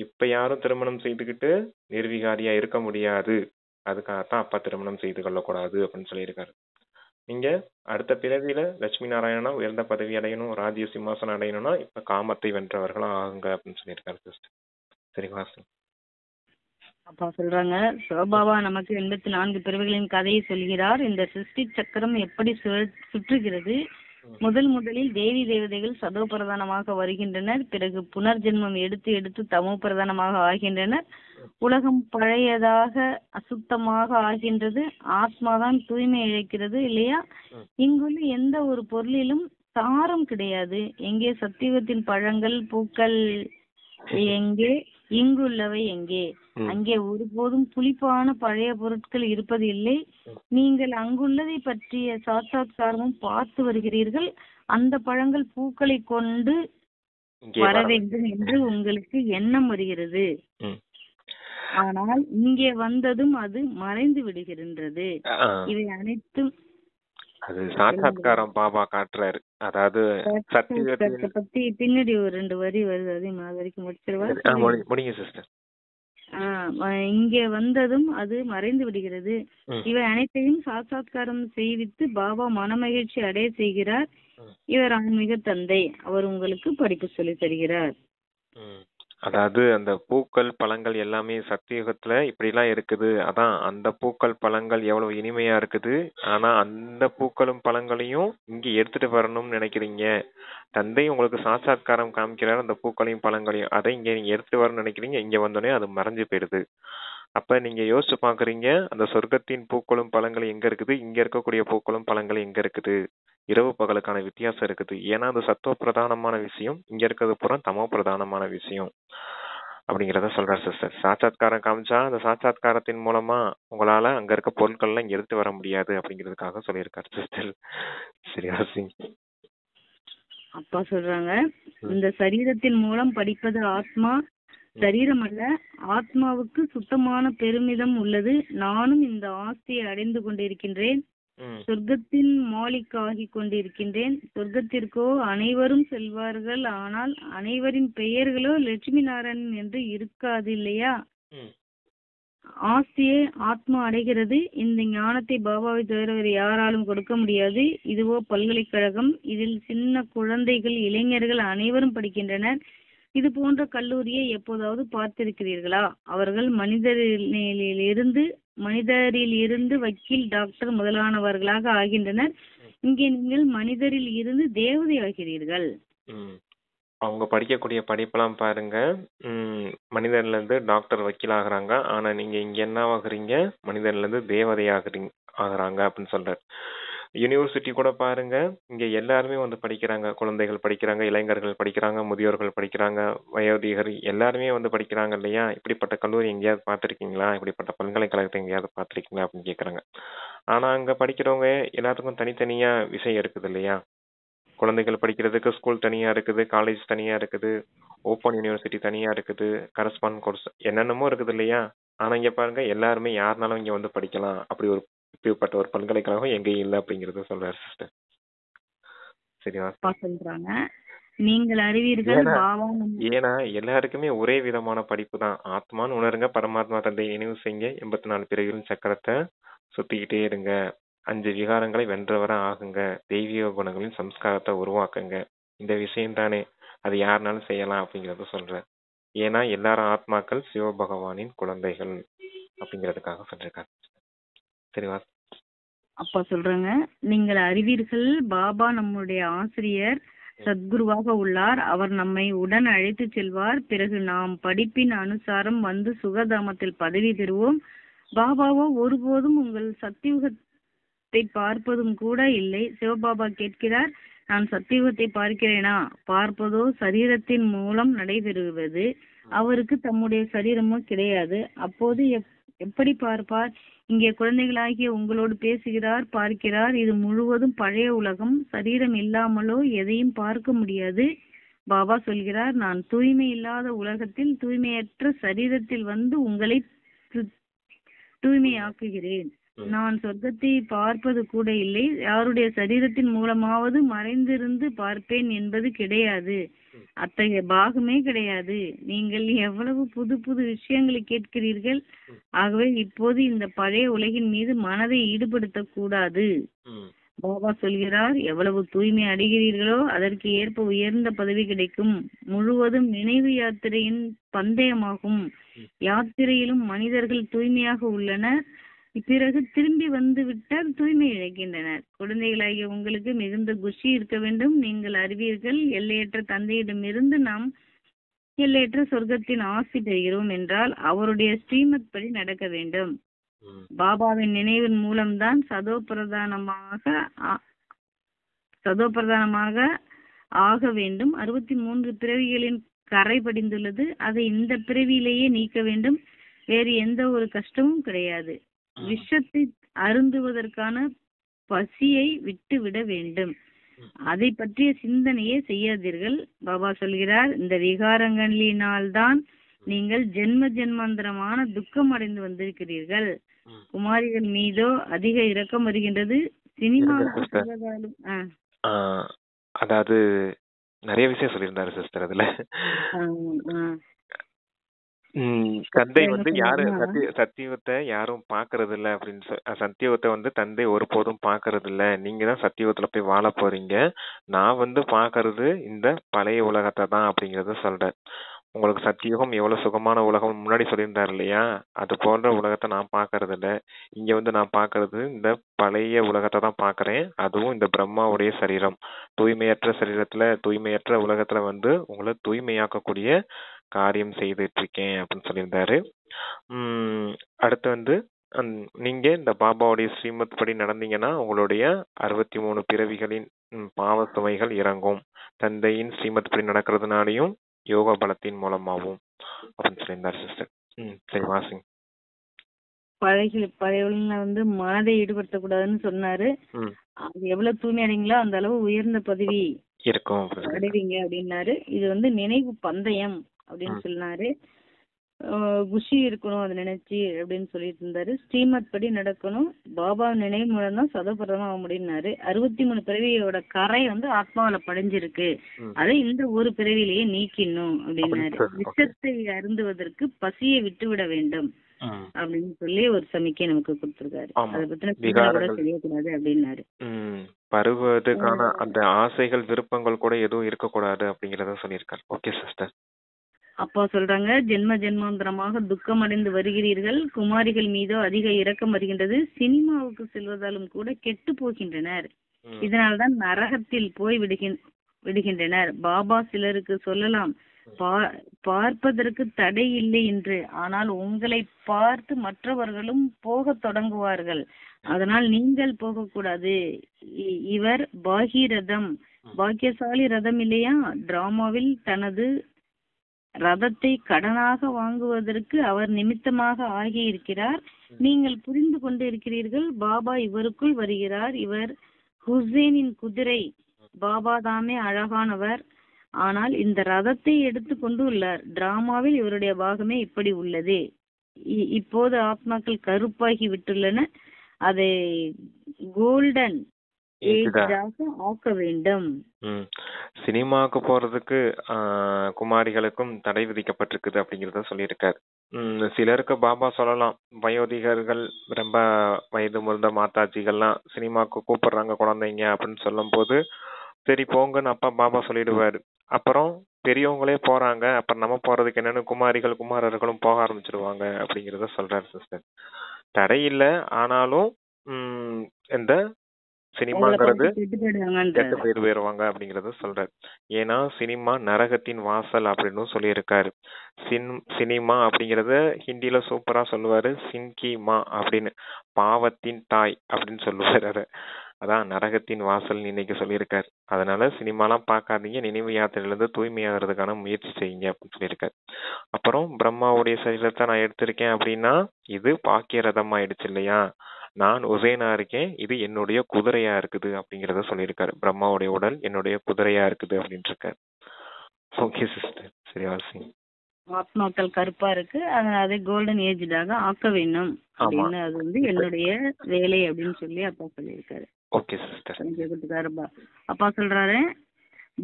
இப்ப யாரும் திருமணம் செய்துக்கிட்டு நிர்விகாரியா இருக்க முடியாது. அதுக்காகத்தான் அப்பா திருமணம் செய்து கொள்ளக்கூடாது அப்படின்னு சொல்லியிருக்காரு. நீங்க அடுத்த பிறவியில லட்சுமி நாராயணனா உயர்ந்த பதவி அடையணும், ராஜ்ய சிம்மாசனம் அடையணும்னா இப்ப காமத்தை வென்றவர்களா ஆகுங்க அப்படின்னு சொல்லியிருக்காரு சிஸ்டர். சரிங்களா? அப்பா சொல்றாங்க, சிவபாபா நமக்கு 84 பிறவிகளின் கதையை சொல்கிறார். இந்த சிருஷ்டி சக்கரம் எப்படி சுற்றுகிறது. முதலில் தேவி தேவதைகள் சதோ பிரதானமாக வருகின்றனர். பிறகு புனர்ஜென்மம் எடுத்து எடுத்து தமோ பிரதானமாக ஆகின்றனர். உலகம் பழையதாக அசுத்தமாக ஆகின்றது. ஆத்மாதான் தூய்மை இழைக்கிறது இல்லையா? இங்குள்ள எந்த ஒரு பொருளிலும் சாரம் கிடையாது. எங்கே சத்தியுகத்தின் பழங்கள் பூக்கள் எங்கே? இங்குள்ளவை எங்கே? அங்கே ஒருபோதும் புளிப்பான பழைய பொருட்கள் இருப்பது இல்லை. நீங்கள் அங்குள்ளதை பற்றிய சாட்சாத்காரமும் பார்த்து வருகிறீர்கள். அந்த பழங்கள் பூக்களை கொண்டு வர வேண்டும் என்று உங்களுக்கு எண்ணம் வருகிறது. ஆனால் இங்கே வந்ததும் அது மறைந்து விடுகின்றது. இவை அனைத்தும் அது சாட்சாத்காரம் பாபா காட்டுறாரு. அதாவது சத்தியத்தை பத்தி பின்னாடி ஒரு 2 வரி வருது, அதே மாதிரி வரைக்கும் முடிச்சிருவா. சிஸ்டர். இங்கே வந்ததும் அது மறைந்து விடுகிறது. இவை அனைத்தையும் சாட்சாத்காரம் செய்வித்து பாபா மனமகிழ்ச்சி அடைய செய்கிறார். இவர் ஆன்மீக தந்தை. அவர் உங்களுக்கு படிப்பு சொல்லி தருகிறார். அதாவது அந்த பூக்கள் பழங்கள் எல்லாமே சத்தியுகத்துல இப்படி எல்லாம் இருக்குது. அதான் அந்த பூக்கள் பழங்கள் எவ்வளவு இனிமையா இருக்குது. ஆனா அந்த பூக்களும் பழங்களையும் இங்க எடுத்துட்டு வரணும்னு நினைக்கிறீங்க. தந்தை உங்களுக்கு சாட்சாத்காரம் காமிக்கிறார் அந்த பூக்களையும் பழங்களையும். அதை இங்க நீங்க எடுத்துட்டு வரணும்னு நினைக்கிறீங்க. இங்க வந்தோடனே அது மறைஞ்சு போயிடுது. அப்ப நீங்க யோசிச்சு பாக்குறீங்க, அந்த சொர்க்கத்தின் பூக்களும் பழங்களும் எங்க இருக்குது, இங்க இருக்கக்கூடிய பூக்களும் பழங்களும் எங்க இருக்குது. இரவு பகலுக்கான வித்தியாசம் இருக்குது. ஏன்னா அது சத்துவ பிரதானமான விஷயம், இங்க இருக்கிறது பூரா தமோ பிரதானமான விஷயம் அப்படிங்கிறத சொல்றாரு சிஸ்டர். சாட்சாத்காரம் காமிச்சா அந்த சாட்சாத்காரத்தின் மூலமா உங்களால அங்க இருக்க பொருட்கள்லாம் இங்க எடுத்து வர முடியாது அப்படிங்கிறதுக்காக சொல்லியிருக்காரு சிஸ்டர். சரியா சிங்? அப்பா சொல்றாங்க, இந்த சரீரத்தின் மூலம் படிப்பது ஆத்மா, சரீரம் அல்ல. ஆத்மாவுக்கு சுத்தமான பெருமிதம் உள்ளது. நானும் இந்த ஆஸ்தியை அடைந்து கொண்டிருக்கின்றேன். சொர்க்கத்தின் மாலிக் ஆகி கொண்டிருக்கின்றேன். சொர்க்கத்திற்கோ அனைவரும் செல்வார்கள், ஆனால் அனைவரின் பெயர்களோ லட்சுமி நாராயணன் என்று இருக்காது இல்லையா? ஆஸ்தியை ஆத்மா அடைகிறது. இந்த ஞானத்தை பாபாவை தவிர வேறு யாராலும் கொடுக்க முடியாது. இதுவோ பல்கலைக்கழகம். இதில் சின்ன குழந்தைகள், இளைஞர்கள் அனைவரும் படிக்கின்றனர். இது போன்ற கல்லூரியை எப்போதாவது பார்த்திருக்கிறீர்களா? அவர்கள் மனிதரில் இருந்து வக்கீல், டாக்டர் முதலானவர்களாக ஆகின்றனர். இங்கே நீங்கள் மனிதரில் இருந்து தேவதை ஆகிறீர்கள். அவங்க படிக்கக்கூடிய படிப்பெல்லாம் பாருங்க, மனிதன்ல இருந்து டாக்டர், வக்கீல் ஆகுறாங்க. ஆனா நீங்க இங்க என்ன ஆகுறீங்க? மனிதன்ல இருந்து தேவதை ஆகுறாங்க அப்படின்னு சொல்றாரு. யூனிவர்சிட்டி கூட பாருங்க, இங்க எல்லாருமே வந்து படிக்கிறாங்க. குழந்தைகள் படிக்கிறாங்க, இளைஞர்கள் படிக்கிறாங்க, முதியோர்கள் படிக்கிறாங்க, வயோதிகர் எல்லாருமே வந்து படிக்கிறாங்க இல்லையா? இப்படிப்பட்ட கல்லூரி எங்கேயாவது பார்த்துருக்கீங்களா? இப்படிப்பட்ட பல்கலைக்கழகத்தை எங்கேயாவது பார்த்துருக்கீங்களா அப்படின்னு கேட்குறாங்க. ஆனா அங்க படிக்கிறவங்க எல்லாத்துக்கும் தனித்தனியா விஷயம் இருக்குது இல்லையா? குழந்தைகள் படிக்கிறதுக்கு ஸ்கூல் தனியா இருக்குது, காலேஜ் தனியா இருக்குது, ஓப்பன் யூனிவர்சிட்டி தனியா இருக்குது, கரஸ்பாண்ட் கோர்ஸ் என்னென்னமோ இருக்குது இல்லையா? ஆனா இங்க பாருங்க, எல்லாருமே யாருனாலும் இங்க வந்து படிக்கலாம். இப்படிப்பட்ட ஒரு பல்கலைக்கழகம் எங்கேயும் இல்லை அப்படிங்கறத சொல்றாரு சிஸ்டர். சரியா சொல்றாங்க, நீங்கள் அறிவீர்கள். ஏன்னா எல்லாருக்குமே ஒரே விதமான படிப்பு தான். ஆத்மான்னு உணருங்க, பரமாத்மா தந்தை நினைவு செய்யுங்க, 84 பிறவிகளின் சக்கரத்தை சுத்திக்கிட்டே இருங்க, 5 விகாரங்களை வென்றவர ஆகுங்க, தெய்வீக குணங்களின் சம்ஸ்காரத்தை உருவாக்குங்க. இந்த விஷயம் தானே, அது யாருனாலும் செய்யலாம் அப்படிங்கறத சொல்ற. ஏன்னா எல்லாரும் ஆத்மாக்கள் சிவபகவானின் குழந்தைகள் அப்படிங்கிறதுக்காக சொல்லிருக்காங்க. சரிவா? அப்பா சொல்றாங்க, நீங்கள் அறிவீர்கள், பாபா நம்முடைய ஆசிரியர் சத்குருவாக உள்ளார். அவர் நம்மை உடன் அழைத்து செல்வார். பிறகு நாம் படிப்பின் அனுசாரம் வந்து சுகதாமத்தில் பதவி பெறுவோம். பாபாவோ ஒருபோதும் உங்கள் சத்தியுகத்தை பார்ப்பதும் கூட இல்லை. சிவபாபா கேட்கிறார், நான் சத்தியுகத்தை பார்க்கிறேனா? பார்ப்பதோ சரீரத்தின் மூலம் நடைபெறுவது. அவருக்கு தம்முடைய சரீரமோ கிடையாது. அப்போது எப்படி பார்ப்பார்? இங்கே குழந்தைகளாகிய உங்களோடு பேசுகிறார், பார்க்கிறார். இது முழுவதும் பழைய உலகம். சரீரம் இல்லாமலோ எதையும் பார்க்க முடியாது. பாபா சொல்கிறார், நான் தூய்மை இல்லாத உலகத்தில் தூய்மையற்ற சரீரத்தில் வந்து உங்களை தூய்மையாக்குகிறேன். நான் சொர்க்கத்தை பார்ப்பது கூட இல்லை. யாருடைய சரீரத்தின் மூலமாவது மறைந்திருந்து பார்ப்பேன் என்பது கிடையாது. அத்தகைய பாகமே கிடையாது. நீங்கள் எவ்வளவு புது புது விஷயங்களை கேட்கிறீர்கள். ஆகவே இப்போது இந்த பழைய உலகின் மீது மனதை ஈடுபடுத்த கூடாது. பாபா சொல்கிறார், எவ்வளவு தூய்மை அடைகிறீர்களோ அதற்கு ஏற்ப உயர்ந்த பதவி கிடைக்கும். முழுவதும் நினைவு யாத்திரையின் பந்தயமாகும். யாத்திரையிலும் மனிதர்கள் தூய்மையாக உள்ளனர். பிறகு திரும்பி வந்து விட்டால் தூய்மை இழக்கின்றனர். குழந்தைகளாகிய உங்களுக்கு மிகுந்த குஷி இருக்க வேண்டும். நீங்கள் அறிவீர்கள், எல்லையற்ற தந்தையிடமிருந்து நாம் எல்லையற்ற சொர்க்கத்தின் ஆசி பெறுகிறோம் என்றால் அவருடைய ஸ்ரீமத் படி நடக்க வேண்டும். பாபாவின் நினைவின் மூலம்தான் சதோ பிரதானமாக ஆக வேண்டும். 63 பிறவிகளின் கரை படிந்துள்ளது. அதை இந்த பிறவியிலேயே நீக்க வேண்டும். வேறு எந்த ஒரு கஷ்டமும் கிடையாது. விஷத்தை அருந்துவதற்கான பசியை விட்டு விட வேண்டும். அதை பற்றிய சிந்தனையே செய்யாதீர்கள். பாபா சொல்கிறார், இந்த விகாரங்களினால்தான் நீங்கள் ஜென்ம ஜென்மாந்தரமான துக்கம் அடைந்து வந்திருக்கிறீர்கள். குமாரிகள் மீதோ அதிக இரக்கம் வருகின்றது. சினிமா அதாவது நிறைய விஷயம் சொல்லியிருந்தாரு சிஸ்டர். அதுல தந்தை வந்து யாரு சத்தியுகத்தை யாரும் பாக்குறது இல்ல அப்படின்னு சத்தியுகத்தை வந்து தந்தை ஒருபோதும் பாக்குறது இல்ல. நீங்க தான் சத்தியுகத்துல போய் வாழ போறீங்க. நான் வந்து பாக்குறது இந்த பழைய உலகத்தை தான் அப்படிங்கறத சொல்றேன். உங்களுக்கு சத்தியுகம் எவ்வளவு சுகமான உலகம் முன்னாடி சொல்லியிருந்தாரு இல்லையா? அது போன்ற உலகத்தை நான் பாக்குறது இல்ல. இங்க வந்து நான் பாக்குறது இந்த பழைய உலகத்தை தான் பாக்குறேன். அதுவும் இந்த பிரம்மாவுடைய சரீரம். தூய்மையற்ற சரீரத்துல தூய்மையற்ற உலகத்துல வந்து உங்களை தூய்மையாக்கக்கூடிய காரியம் செய்துட்டு இருக்கேன் அப்படின்னு சொல்லியிருந்தாரு. அடுத்து வந்து நீங்க இந்த பாபாவுடைய ஸ்ரீமத் படி நடந்தீங்கன்னா உங்களுடைய 63 பிறவிகளின் பாவ சுமைகள் இறங்கும். தந்தையின் ஸ்ரீமத் படி நடக்கிறதுனாலையும் யோக பலத்தின் மூலமாகவும் அப்படின்னு சொல்லியிருந்தார் சிஸ்டர். சரி வாசிங்க. பழைய மனதை ஈடுபடுத்தக்கூடாதுன்னு சொன்னாரு. அது எவ்வளவு தூய்மை அடைங்களோ அந்த அளவு உயர்ந்த பதவி இருக்கும் அடைவீங்க அப்படின்னாரு. இது நினைவு பந்தயம் அப்படின்னு சொன்னாரு. குஷி இருக்கணும் அதை நினைச்சு அப்படின்னு சொல்லிட்டு இருந்தாரு. ஸ்ரீமத் படி நடக்கணும், பாபா நினைவு மூலம் தான் சதப்பிரதம் ஆக முடியும்னாரு. 63 பிறவியோட கரை ஆத்மாவில படைஞ்சிருக்கு, அதை இந்த ஒரு பிறவிலேயே நீக்கிடணும் அப்படின்னாரு. விஷத்தை அருந்துவதற்கு பசியை விட்டு விட வேண்டும் அப்படின்னு சொல்லி ஒரு சமிக்கை நமக்கு கொடுத்திருக்காரு. அதை பத்தின கூட செய்யக்கூடாது அப்படின்னாரு. பருவதுக்கான அந்த ஆசைகள் விருப்பங்கள் கூட எதுவும் இருக்கக்கூடாது அப்படிங்கறத சொல்லியிருக்காரு. Okay sister. அப்பா சொல்றாங்க, ஜென்ம ஜென்மாந்தரமாக துக்கம் அடைந்து வருகிறீர்கள், குமாரிகள் மீதோ அதிக இரக்கம் வருகின்றது, சினிமாவுக்கு செல்வதாலும் கூட கெட்டு போகின்றனர், இதனால்தான் நரகத்தில் போய் விடுகின்றனர். பாபா சிலருக்கு சொல்லலாம், பார்ப்பதற்கு தடை இல்லை என்று, ஆனால் உங்களை பார்த்து மற்றவர்களும் போக தொடங்குவார்கள், அதனால் நீங்கள் போகக்கூடாது. இவர் பாகீரதம், பாக்கியசாலி ரதம் இல்லையா, டிராமாவில் தனது ரதத்தை கடனாக வாங்குவதற்கு அவர் நிமித்தமாக ஆகியிருக்கிறார். நீங்கள் புரிந்து கொண்டு இருக்கிறீர்கள், பாபா இவருக்குள் வருகிறார். இவர் ஹுசேனின் குதிரை, பாபா தாமே அழகானவர், ஆனால் இந்த ரதத்தை எடுத்து கொண்டு உள்ளார். டிராமாவில் இவருடைய பாகமே இப்படி உள்ளது. இப்போது ஆத்மாக்கள் கருப்பாகி விட்டுள்ளன, அதை கோல்டன் ஆக்க வேண்டும். சினிமாவுக்கு போறதுக்கு குமாரிகளுக்கும் தடை விதிக்கப்பட்டிருக்குது அப்படிங்கறத சொல்லியிருக்காரு. சிலருக்கு பாபா சொல்லலாம், வயோதிகர்கள் ரொம்ப வயது முதிர்ந்த மாதாஜிகள்லாம் சினிமாவுக்கு கூப்பிடுறாங்க குழந்தைங்க அப்படின்னு சொல்லும் போது சரி போங்கன்னு அப்பா பாபா சொல்லிடுவாரு. அப்புறம் பெரியவங்களே போறாங்க, அப்புறம் நம்ம போறதுக்கு என்னன்னு குமாரர்களும் போக ஆரம்பிச்சிருவாங்க அப்படிங்கறத சொல்றாரு சிஸ்டர். தடை இல்லை, ஆனாலும் இந்த சினிமாங்கிறது கெட்டு போயிருவாங்க அப்படிங்கறத சொல்றாரு. ஏன்னா சினிமா நரகத்தின் வாசல் அப்படின்னு சொல்லியிருக்காரு. சினிமா அப்படிங்கறத ஹிந்தில சூப்பரா சொல்லுவாரு, சின்கிமா அப்படின்னு, பாவத்தின் தாய் அப்படின்னு சொல்லுவாரு. அதான் நரகத்தின் வாசல் இன்னைக்கு சொல்லியிருக்காரு. அதனால சினிமாலாம் பார்க்காதீங்க, நினைவு யாத்திரையிலிருந்து தூய்மையாகிறதுக்கான முயற்சி செய்யுங்க அப்படின்னு சொல்லியிருக்காரு. அப்புறம் பிரம்மாவுடைய சரீரத்தை நான் எடுத்திருக்கேன் அப்படின்னா இது பாக்கிய ரதம் ஆயிடுச்சு இல்லையா, நான் உசேனா இருக்கேன், இது என்னுடைய குதிரையா இருக்குது அப்படிங்கறத சொல்லியிருக்காரு. பிரம்மாவுடைய உடல் என்னுடைய குதிரையா இருக்குது அப்படின்னு இருக்காரு. ஓகே சிஸ்டர், சரி வாசிங்க. ஆத்மாக்கள் கருப்பா இருக்கு, அதை கோல்டன் ஏஜ்டாக ஆக்க வேண்டும் அப்படின்னு, அது என்னுடைய வேலை அப்படின்னு சொல்லி அப்பா சொல்லியிருக்காரு. Okay sister. அப்பா சொல்றாரு,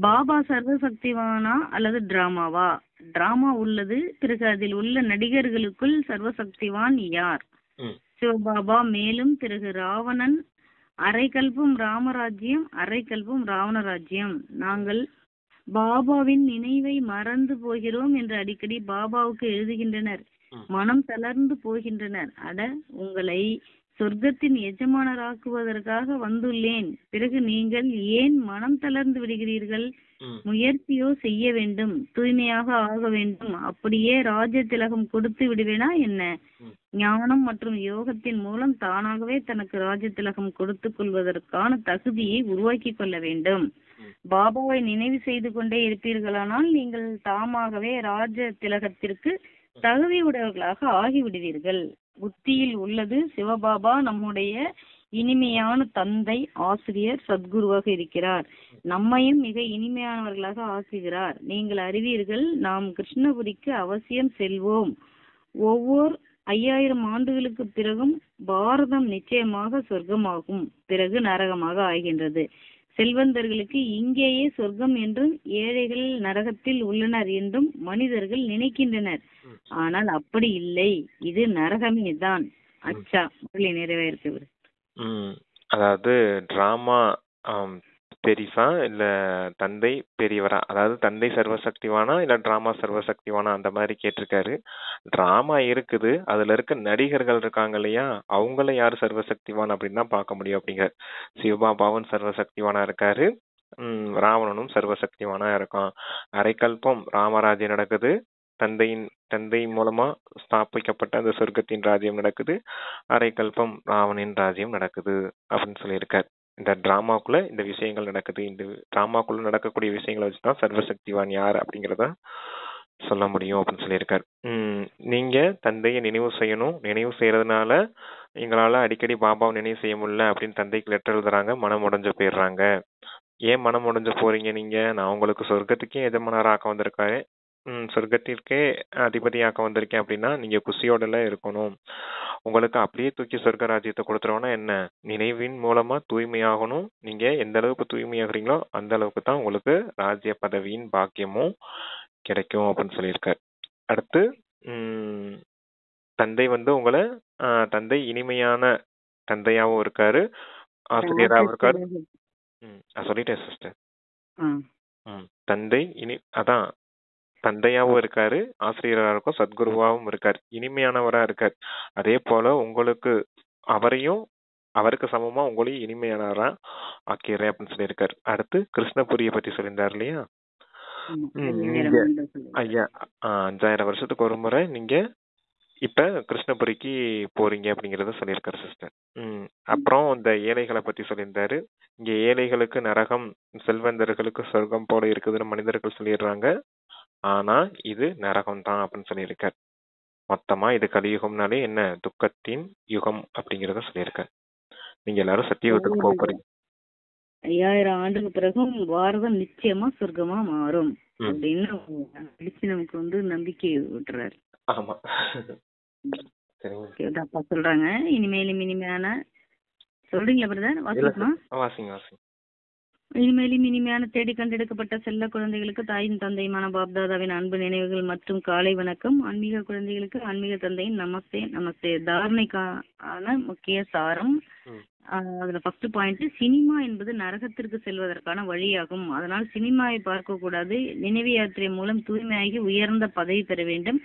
பாபா சர்வசக்திவானா அல்லது டிராமாவா? டிராமா உள்ளது, பிறகு அதில் உள்ள நடிகர்களுக்குள் சர்வசக்திவான் யார்? சிவபாபா. மேலும் பிறகு ராவணன், அரைக்கல்பம் ராமராஜ்யம், அரைக்கல்பம் ராவணராஜ்யம். நாங்கள் பாபாவின் நினைவை மறந்து போகிறோம் என்று அடிக்கடி பாபாவுக்கு எழுதுகின்றனர், மனம் தளர்ந்து போகின்றனர். அட, உங்களை சொர்க்கத்தின் எஜமானராக்குவதற்காக வந்துள்ளேன், பிறகு நீங்கள் ஏன் மனம் தளர்ந்து விடுகிறீர்கள்? முயற்சியோ செய்ய வேண்டும், தூய்மையாக ஆக வேண்டும், அப்படியே ராஜ திலகம் கொடுத்து விடுவேனா என்ன? ஞானம் மற்றும் யோகத்தின் மூலம் தானாகவே தனக்கு ராஜ திலகம் கொடுத்து கொள்வதற்கான தகுதியை உருவாக்கி கொள்ள வேண்டும். பாபாவை நினைவு செய்து கொண்டே இருப்பீர்களானால் நீங்கள் தாமாகவே ராஜ திலகத்திற்கு தகுதியுடையவர்களாக ஆகிவிடுவீர்கள். புத்தியில் உள்ளது சிவபாபா நம்முடைய இனிமையான தந்தை, ஆசிரியர், சத்குருவாக இருக்கிறார். நம்மையும் மிக இனிமையானவர்களாக ஆக்குகிறார். நீங்கள் அறிவீர்கள், நாம் கிருஷ்ணபுரிக்கு அவசியம் செல்வோம். ஒவ்வொரு 5000 ஆண்டுகளுக்கு பிறகும் பாரதம் நிச்சயமாக சொர்க்கமாகும், பிறகு நரகமாக ஆகின்றது. செல்வந்தர்களுக்கு இங்கேயே சொர்க்கம் என்றும் ஏழைகள் நரகத்தில் உள்ளனர் என்றும் மனிதர்கள் நினைக்கின்றனர். ஆனால் அப்படி இல்லை, இது நரகமே தான். அச்சா, நிறைவேற்று. அதாவது டிராமா பெரிசா இல்ல தந்தை பெரியவரா, அதாவது தந்தை சர்வசக்திவானா இல்ல டிராமா சர்வசக்திவானா அந்த மாதிரி கேட்டிருக்காரு. டிராமா இருக்குது, அதுல இருக்க நடிகர்கள் இருக்காங்க இல்லையா, அவங்கள யாரு சர்வசக்திவான் அப்படின்னு தான் பார்க்க முடியும் அப்படிங்கிற. சிவபாபாவும் சர்வசக்திவானா இருக்காரு, ராவணனும் சர்வசக்திவானா இருக்கான். அரைக்கல்பம் ராமராஜ்யம் நடக்குது, தந்தையின் தந்தை மூலமா ஸ்தாபிக்கப்பட்ட அந்த சொர்க்கத்தின் ராஜ்யம் நடக்குது, அரை கல்பம் ராவணின் ராஜ்யம் நடக்குது அப்படின்னு சொல்லியிருக்கார். இந்த டிராமாக்குள்ள இந்த விஷயங்கள் நடக்குது. இந்த டிராமாக்குள்ள நடக்கக்கூடிய விஷயங்களை வச்சுதான் சர்வசக்திவான் யார் அப்படிங்கிறத சொல்ல முடியும் அப்படின்னு சொல்லியிருக்கார். நீங்க தந்தையை நினைவு செய்யணும். நினைவு செய்யறதுனால எங்களால அடிக்கடி பாபாவை நினைவு செய்ய முடியல அப்படின்னு தந்தைக்கு லெட்டர் எழுதுறாங்க, மனம் உடைஞ்சு போயிடுறாங்க. ஏன் மனம் உடைஞ்சு போறீங்க நீங்க? நான் உங்களுக்கு சொர்க்கத்துக்கே எஜமானராக வந்திருக்காரு, சொர்க்கத்திற்கே அதிபதியாக்க வந்திருக்கேன் அப்படின்னா நீங்க குஷியோட எல்லாம் இருக்கணும். உங்களுக்கு அப்படியே தூக்கி சொர்க்க ராஜ்யத்தை கொடுத்துருவோம்னா என்ன? நினைவின் மூலமா தூய்மையாகணும். நீங்க எந்த அளவுக்கு தூய்மையாகிறீங்களோ அந்த அளவுக்கு தான் உங்களுக்கு ராஜ்ய பதவியின் பாக்கியமும் கிடைக்கும் அப்படின்னு சொல்லியிருக்காரு. அடுத்து தந்தை உங்களை தந்தை இனிமையான தந்தையாவும் இருக்காரு, ஆசிரியராகவும் இருக்காரு. சொல்லிட்டேன் சிஸ்டர். தந்தை அதான் தந்தையாவும் இருக்காரு, ஆசிரியராக இருக்கும், சத்குருவாவும் இருக்காரு, இனிமையானவரா இருக்காரு. அதே போல உங்களுக்கு அவருக்கு சமமா உங்களையும் இனிமையானவரா ஆக்கிறேன் அப்படின்னு சொல்லியிருக்காரு. அடுத்து கிருஷ்ணபுரியை பத்தி சொல்லியிருந்தாரு இல்லையா? ஐயா 5000 வருஷத்துக்கு ஒரு முறை நீங்க இப்ப கிருஷ்ணபுரிக்கு போறீங்க அப்படிங்கறத சொல்லியிருக்காரு சிஸ்டர். அப்புறம் இந்த ஏழைகளை பத்தி சொல்லியிருந்தாரு. இங்க ஏழைகளுக்கு நரகம், செல்வந்தர்களுக்கு சொர்க்கம் போல இருக்குதுன்னு மனிதர்கள் சொல்லிடுறாங்க. ஆனா இது நரகம் தான் அப்படின்னு சொல்லியிருக்காரு. மொத்தமா இது கலியுகம்னாலே என்ன? துக்கத்தின் யுகம் அப்படிங்கறத சொல்லியிருக்காரு. நீங்க எல்லாரும் சத்தியுகத்துக்கு போக போறீங்க. 5000 ஆண்டுக்கு பிறகும் பாரதம் நிச்சயமா சொர்க்கமா மாறும் அப்படின்னு நமக்கு நம்பிக்கை விட்டுறாரு. ஆமா, அப்பா சொல்றாங்க. இனிமேலும் இனிமையான சொல்றீங்களா பிரதர்? வாசிங்க. இனிமேலும் இனிமையான தேடி கண்டெடுக்கப்பட்ட செல்ல குழந்தைகளுக்கு தாயின் தந்தையுமான பாப்தாதாவின் அன்பு நினைவுகள் மற்றும் காலை வணக்கம். ஆன்மீக குழந்தைகளுக்கு ஆன்மீக தந்தையின் நமஸ்தே நமஸ்தே. தாரணைக்கான முக்கிய சாரம். அதுல ஃபர்ஸ்ட் பாயிண்ட், சினிமா என்பது நரகத்திற்கு செல்வதற்கான வழியாகும். அதனால் சினிமாவை பார்க்க கூடாது. நினைவு யாத்திரை மூலம் தூய்மையாகி உயர்ந்த பதவி பெற வேண்டும்.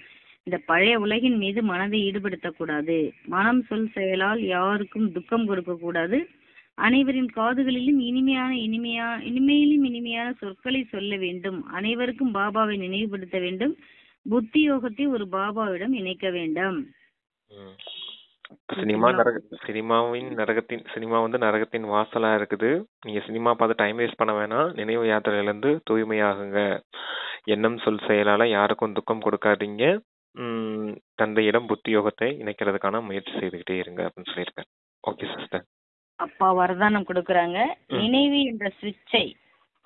இந்த பழைய உலகின் மீது மனதை ஈடுபடுத்தக்கூடாது. மனம் சொல் செயலால் யாருக்கும் துக்கம் கொடுக்க கூடாது. அனைவரின் காதுகளிலும் இனிமையிலும் இனிமையான சொற்களை சொல்ல வேண்டும். அனைவருக்கும் பாபாவை நினைவுபடுத்த வேண்டும். புத்தி யோகத்தை ஒரு பாபாவிடம் இணைக்க வேண்டும். சினிமா நரகத்தின் வாசலா இருக்குது. நீங்க சினிமா பார்த்து டைம் வேஸ்ட் பண்ண வேணாம். நினைவு யாத்திரையில இருந்து தூய்மையாகுங்க. எண்ணம் சொல் செயலால யாருக்கும் துக்கம் கொடுக்காதீங்க. தந்தையிடம் புத்தி யோகத்தை இணைக்கிறதுக்கான முயற்சி செய்துகிட்டே இருங்க அப்படின்னு சொல்லியிருக்கேன். Okay sister. அப்பா வரதானம் கொடுக்கறாங்க. நினைவு என்ற சுவிட்சை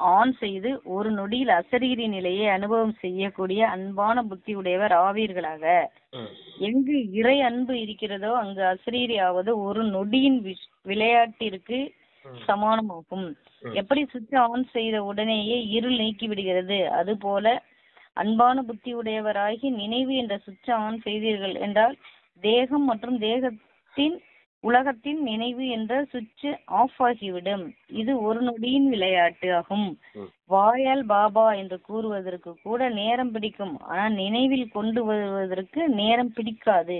ஆன் செய்து ஒரு நொடியில் அசரீரி நிலையை அனுபவம் செய்யக்கூடிய அன்பான புத்தி உடையவர் ஆவீர்களாக. எங்கு இறை அன்பு இருக்கிறதோ அங்கு அசரீரி ஆவது ஒரு நொடியின் விளையாட்டிற்கு சமானமாகும். எப்படி சுவிட்ச் ஆன் செய்த உடனேயே இருள் நீக்கி விடுகிறது, அது போல அன்பான புத்தி உடையவராகி நினைவு என்ற சுவிட்ச் ஆன் செய்தீர்கள் என்றால் தேகம் மற்றும் தேகத்தின் உலகத்தின் நினைவு என்ற சுவிட்ச் ஆஃப் ஆகிவிடும். இது ஒரு நொடியின் விளையாட்டு ஆகும். வாயால் பாபா என்று கூறுவதற்கு கூட நேரம் பிடிக்கும், ஆனால் நினைவில் கொண்டு வருவதற்கு நேரம் பிடிக்காது.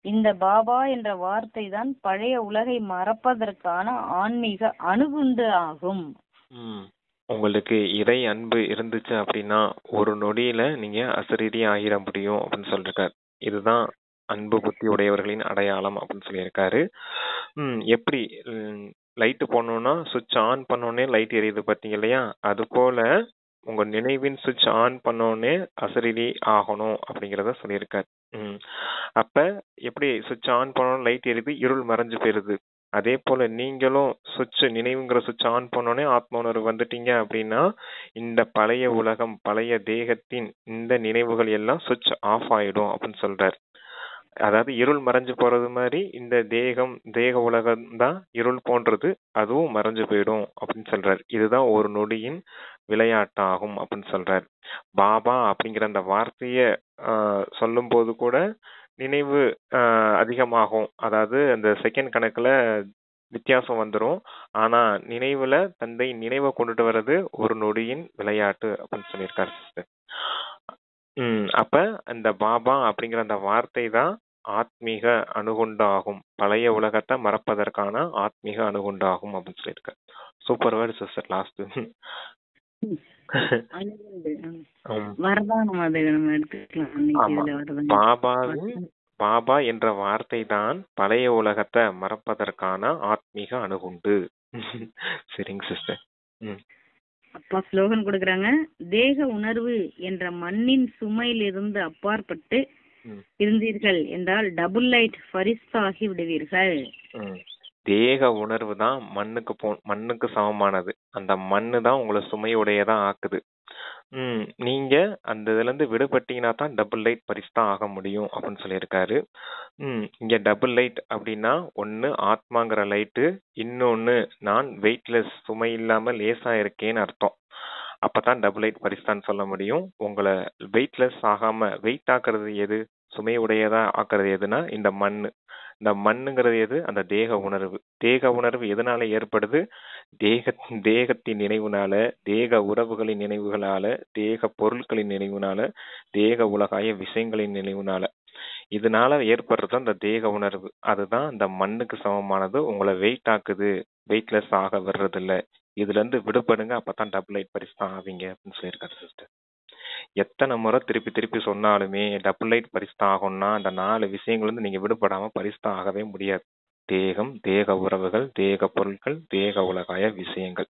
இந்த பாபா என்ற வார்த்தை தான் பழைய உலகை மறப்பதற்கான ஆன்மீக அணுகுண்டு ஆகும். உங்களுக்கு இறை அன்பு இருந்துச்சு அப்படின்னா ஒரு நொடியில நீங்க அசரீரி ஆகிட முடியும் அப்படின்னு சொல்லிருக்காரு. இதுதான் அன்பு புத்தி உடையவர்களின் அடையாளம் அப்படின்னு சொல்லியிருக்காரு. எப்படி லைட் போடணும்னா சுவிட்ச் ஆன் பண்ணோடனே லைட் எரியுது பார்த்தீங்க இல்லையா? அது போல உங்க நினைவின் சுவிட்ச் ஆன் பண்ணோடனே அசரீரி ஆகணும் அப்படிங்கிறத சொல்லியிருக்காரு. அப்ப எப்படி சுவிட்ச் ஆன் பண்ணோன்னு லைட் எரியுது, இருள் மறைஞ்சு போயிருது. அதே போல நீங்களும் சுவிட்ச் நினைவுங்கிற சுவிட்ச் ஆன் பண்ணோடனே ஆத்ம உணர்வு வந்துட்டீங்க அப்படின்னா இந்த பழைய உலகம், பழைய தேகத்தின் இந்த நினைவுகள் எல்லாம் சுவிட்ச் ஆஃப் ஆயிடும் அப்படின்னு சொல்றாரு. அதாவது இருள் மறைஞ்சு போறது மாதிரி இந்த தேக உலகம் தான் இருள் போன்றது, அதுவும் மறைஞ்சு போயிடும் அப்படின்னு சொல்றாரு. இதுதான் ஒரு நொடியின் விளையாட்டாகும் அப்படின்னு சொல்றாரு. பாபா அப்படிங்கிற அந்த வார்த்தைய சொல்லும் போது கூட நினைவு அதிகமாகும். அதாவது அந்த செகண்ட் கணக்குல வித்தியாசம் வந்துடும். ஆனா நினைவுல தந்தை நினைவை கொண்டுட்டு வர்றது ஒரு நொடியின் விளையாட்டு அப்படின்னு சொல்லியிருக்காரு சிஸ்டர். அப்ப அந்த பாபா அப்படிங்கிற அந்த வார்த்தை தான் ஆத்மீக அணுகுண்டாகும். பழைய உலகத்தை மறப்பதற்கான ஆத்மீக அணுகுண்டாகும் அப்படின்னு சொல்லியிருக்காரு. Super word sister last. வரதானம் அதை நம்ம எடுத்துக்கலாம். அன்னைக்கு இதுல வரதானம். பாபா என்ற வார்த்தை தான் பழைய உலகத்தை மறப்பதற்கான ஆத்மீக அணுகுண்டு. சரிங்க சிஸ்டர். அப்பா ஸ்லோகன் கொடுக்கறாங்க. தேக உணர்வு என்ற மண்ணின் சுமையிலிருந்து அப்பாற்பட்டு இருந்தீர்கள் என்றால் டபுள் லைட் ஃபரிஸ்தாகி விடுவீர்கள். தேக உணர்வு தான் மண்ணுக்கு சமமானது. அந்த மண்ணு தான் உங்களை சுமையுடையதா ஆக்குது. நீங்க அந்த இதுல இருந்து விடுபட்டீங்கன்னா தான் டபுள் லைட் பரிசுதான் ஆக முடியும் அப்படின்னு சொல்லியிருக்காரு. இங்க டபுள் லைட் அப்படின்னா ஒன்னு ஆத்மாங்கிற லைட்டு, இன்னொன்னு நான் வெயிட்லெஸ் சுமை இல்லாம லேசா இருக்கேன்னு அர்த்தம். அப்பதான் டபுள் லைட் பரிசுதான் சொல்ல முடியும். உங்களை வெயிட்லெஸ் ஆகாம வெயிட் ஆக்குறது எது, சுமையுடையதா ஆக்குறது எதுனா இந்த மண்ணு. இந்த மண்ணுங்கிறது எது, அந்த தேக உணர்வு. தேக உணர்வு எதனால ஏற்படுது? தேகத்தின் நினைவுனால, தேக உறவுகளின் நினைவுகளால, தேக பொருட்களின் நினைவுனால, தேக உலகாய விஷயங்களின் நினைவுனால, இதனால ஏற்படுறது அந்த தேக உணர்வு. அதுதான் அந்த மண்ணுக்கு சமமானது. உங்களை வெயிட் ஆக்குது, வெயிட்லெஸ் ஆக வர்றது இல்ல. இதுல இருந்து விடுபடுங்க, அப்பதான் டபுள் லைட் பரிசு தான் ஆவீங்க அப்படின்னு சொல்லியிருக்காரு சிஸ்டர். எத்தனை முறை திருப்பி திருப்பி சொன்னாலுமே டபுள் லைட் பரிசுதான் ஆகும்னா அந்த 4 விஷயங்கள் வந்து நீங்க விடுபடாம பரிசுதான் ஆகவே முடியாது. தேகம், தேக உறவுகள், தேக பொருட்கள், தேக உலகாய விஷயங்கள்.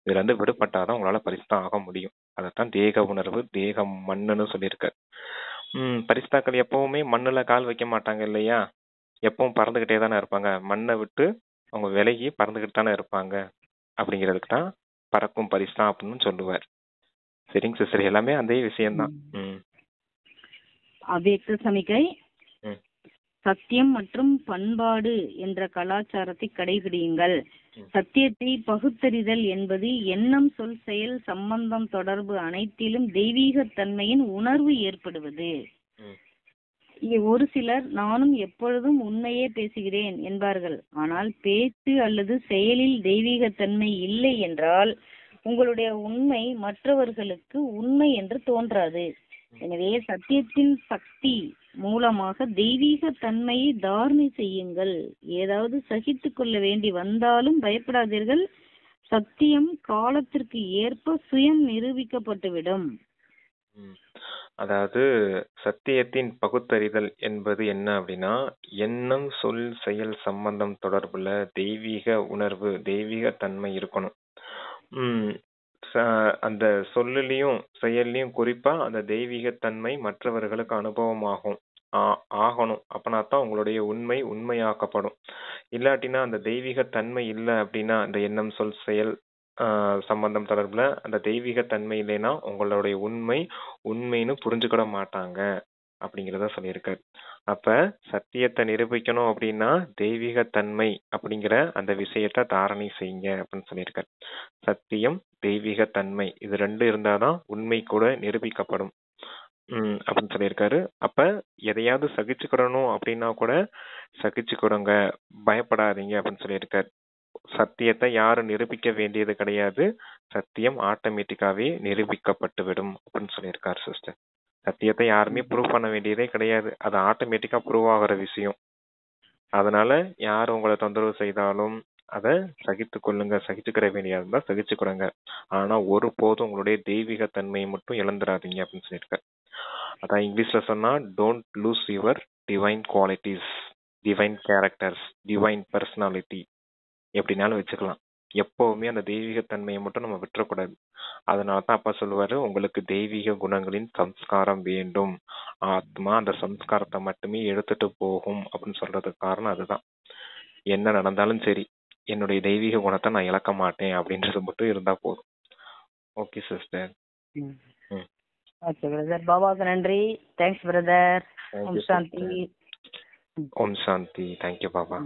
இதுல இருந்து விடுபட்டாதான் உங்களால பரிசுதான் ஆக முடியும். அதைத்தான் தேக உணர்வு, தேக மண்ணுன்னு சொல்லியிருக்காரு. பரிசுத்தாக்கள் எப்பவுமே மண்ணுல கால் வைக்க மாட்டாங்க இல்லையா? எப்பவும் பறந்துகிட்டே தானே இருப்பாங்க. மண்ணை விட்டு அவங்க விலகி பறந்துகிட்டு தானே இருப்பாங்க. அப்படிங்கிறதுக்கு தான் பறக்கும் பரிசுதான் அப்படின்னு சொல்லுவார். சரிங்க சிஸ்டர், எல்லாமே அதே விஷயம்தான். அவ்வியக்த சமிக்கை சத்தியம் மற்றும் பண்பாடு என்ற கலாச்சாரத்தை கடைபிடியுங்கள். சத்தியத்தை பகுத்தறிதல் என்பது எண்ணம், சொல், செயல், சம்பந்தம், தொடர்பு அனைத்திலும் தெய்வீக தன்மையின் உணர்வு ஏற்படுவது. ஒரு சிலர் நானும் எப்பொழுதும் உண்மையே பேசுகிறேன் என்பார்கள். ஆனால் பேச்சு அல்லது செயலில் தெய்வீகத்தன்மை இல்லை என்றால் உங்களுடைய உண்மை மற்றவர்களுக்கு உண்மை என்று தோன்றாது. எனவே சத்தியத்தின் சக்தி மூலமாக தெய்வீக தன்மையை தாரணை செய்யுங்கள். ஏதாவது சகித்து கொள்ள வேண்டி வந்தாலும் பயப்படாதீர்கள். சத்தியம் காலத்திற்கு ஏற்ப சுயம் நிரூபிக்கப்பட்டுவிடும். அதாவது சத்தியத்தின் பகுத்தறிதல் என்பது என்ன அப்படின்னா, எண்ணம், சொல், செயல், சம்பந்தம் தொடர்புல தெய்வீக உணர்வு, தெய்வீக தன்மை இருக்கணும். அந்த சொல்லுலயும் செயல்லையும் குறிப்பா அந்த தெய்வீக தன்மை மற்றவர்களுக்கு அனுபவமாகும் ஆகணும். அப்பனாத்தான் உங்களுடைய உண்மை உண்மையாக்கப்படும். இல்லாட்டினா அந்த தெய்வீக தன்மை இல்லை அப்படின்னா, அந்த எண்ணம், சொல், செயல், சம்பந்தம் தொடர்புல அந்த தெய்வீக தன்மை இல்லைன்னா உங்களுடைய உண்மை உண்மைன்னு புரிஞ்சுக்கிட மாட்டாங்க அப்படிங்கிறத சொல்லியிருக்காரு. அப்ப சத்தியத்தை நிரூபிக்கணும் அப்படின்னா தெய்வீக தன்மை அப்படிங்கிற அந்த விஷயத்த தாரணை செய்யுங்க அப்படின்னு சொல்லியிருக்காரு. சத்தியம், தெய்வீக தன்மை, இது 2 இருந்தாதான் உண்மை கூட நிரூபிக்கப்படும் அப்படின்னு சொல்லியிருக்காரு. அப்ப எதையாவது சகிச்சுக்கிடணும் அப்படின்னா கூட சகிச்சுக்கிடுங்க, பயப்படாதீங்க அப்படின்னு சொல்லியிருக்காரு. சத்தியத்தை யாரும் நிரூபிக்க வேண்டியது கிடையாது. சத்தியம் ஆட்டோமேட்டிக்காவே நிரூபிக்கப்பட்டு விடும் அப்படின்னு சொல்லியிருக்காரு சிஸ்டர். சத்தியத்தை யாருமே ப்ரூவ் பண்ண வேண்டியதே கிடையாது. அது ஆட்டோமேட்டிக்கா ப்ரூவ் ஆகிற விஷயம். அதனால யார் உங்களை தொந்தரவு செய்தாலும் அதை சகித்து கொள்ளுங்க. சகிச்சுக்கிற வேண்டியதா இருந்தா சகிச்சுக்கிறோங்க. ஆனா ஒருபோதும் உங்களுடைய தெய்வீக தன்மையை மட்டும் இழந்துடாதீங்க அப்படின்னு சொல்லியிருக்காரு. அதான் இங்கிலீஷ்ல சொன்னா don't lose your divine qualities, divine characters, divine personality எப்படினாலும் வச்சுக்கலாம். எப்பவுமே அந்த தெய்வீக தன்மையை மட்டும் நம்ம விட்டுறக்கூடாது. அதனாலதான் அப்பா சொல்லுவாரு, உங்களுக்கு தெய்வீக குணங்களின் சம்ஸ்காரம் வேண்டும். ஆத்மா அந்த சம்ஸ்காரத்தை மட்டுமே எடுத்துட்டு போகும் அப்படின்னு சொல்றதுக்கு காரணம் அதுதான். என்ன நடந்தாலும் சரி, என்னுடைய தெய்வீக குணத்தை நான் இழக்க மாட்டேன் அப்படின்றது மட்டும் இருந்தா போதும். Okay sister. ஓகே பிரதர், பாபாவுக்கு நன்றி. Thanks brother. ஓம் சாந்தி. ஓம் சாந்தி. தேங்க்யூ பாபா.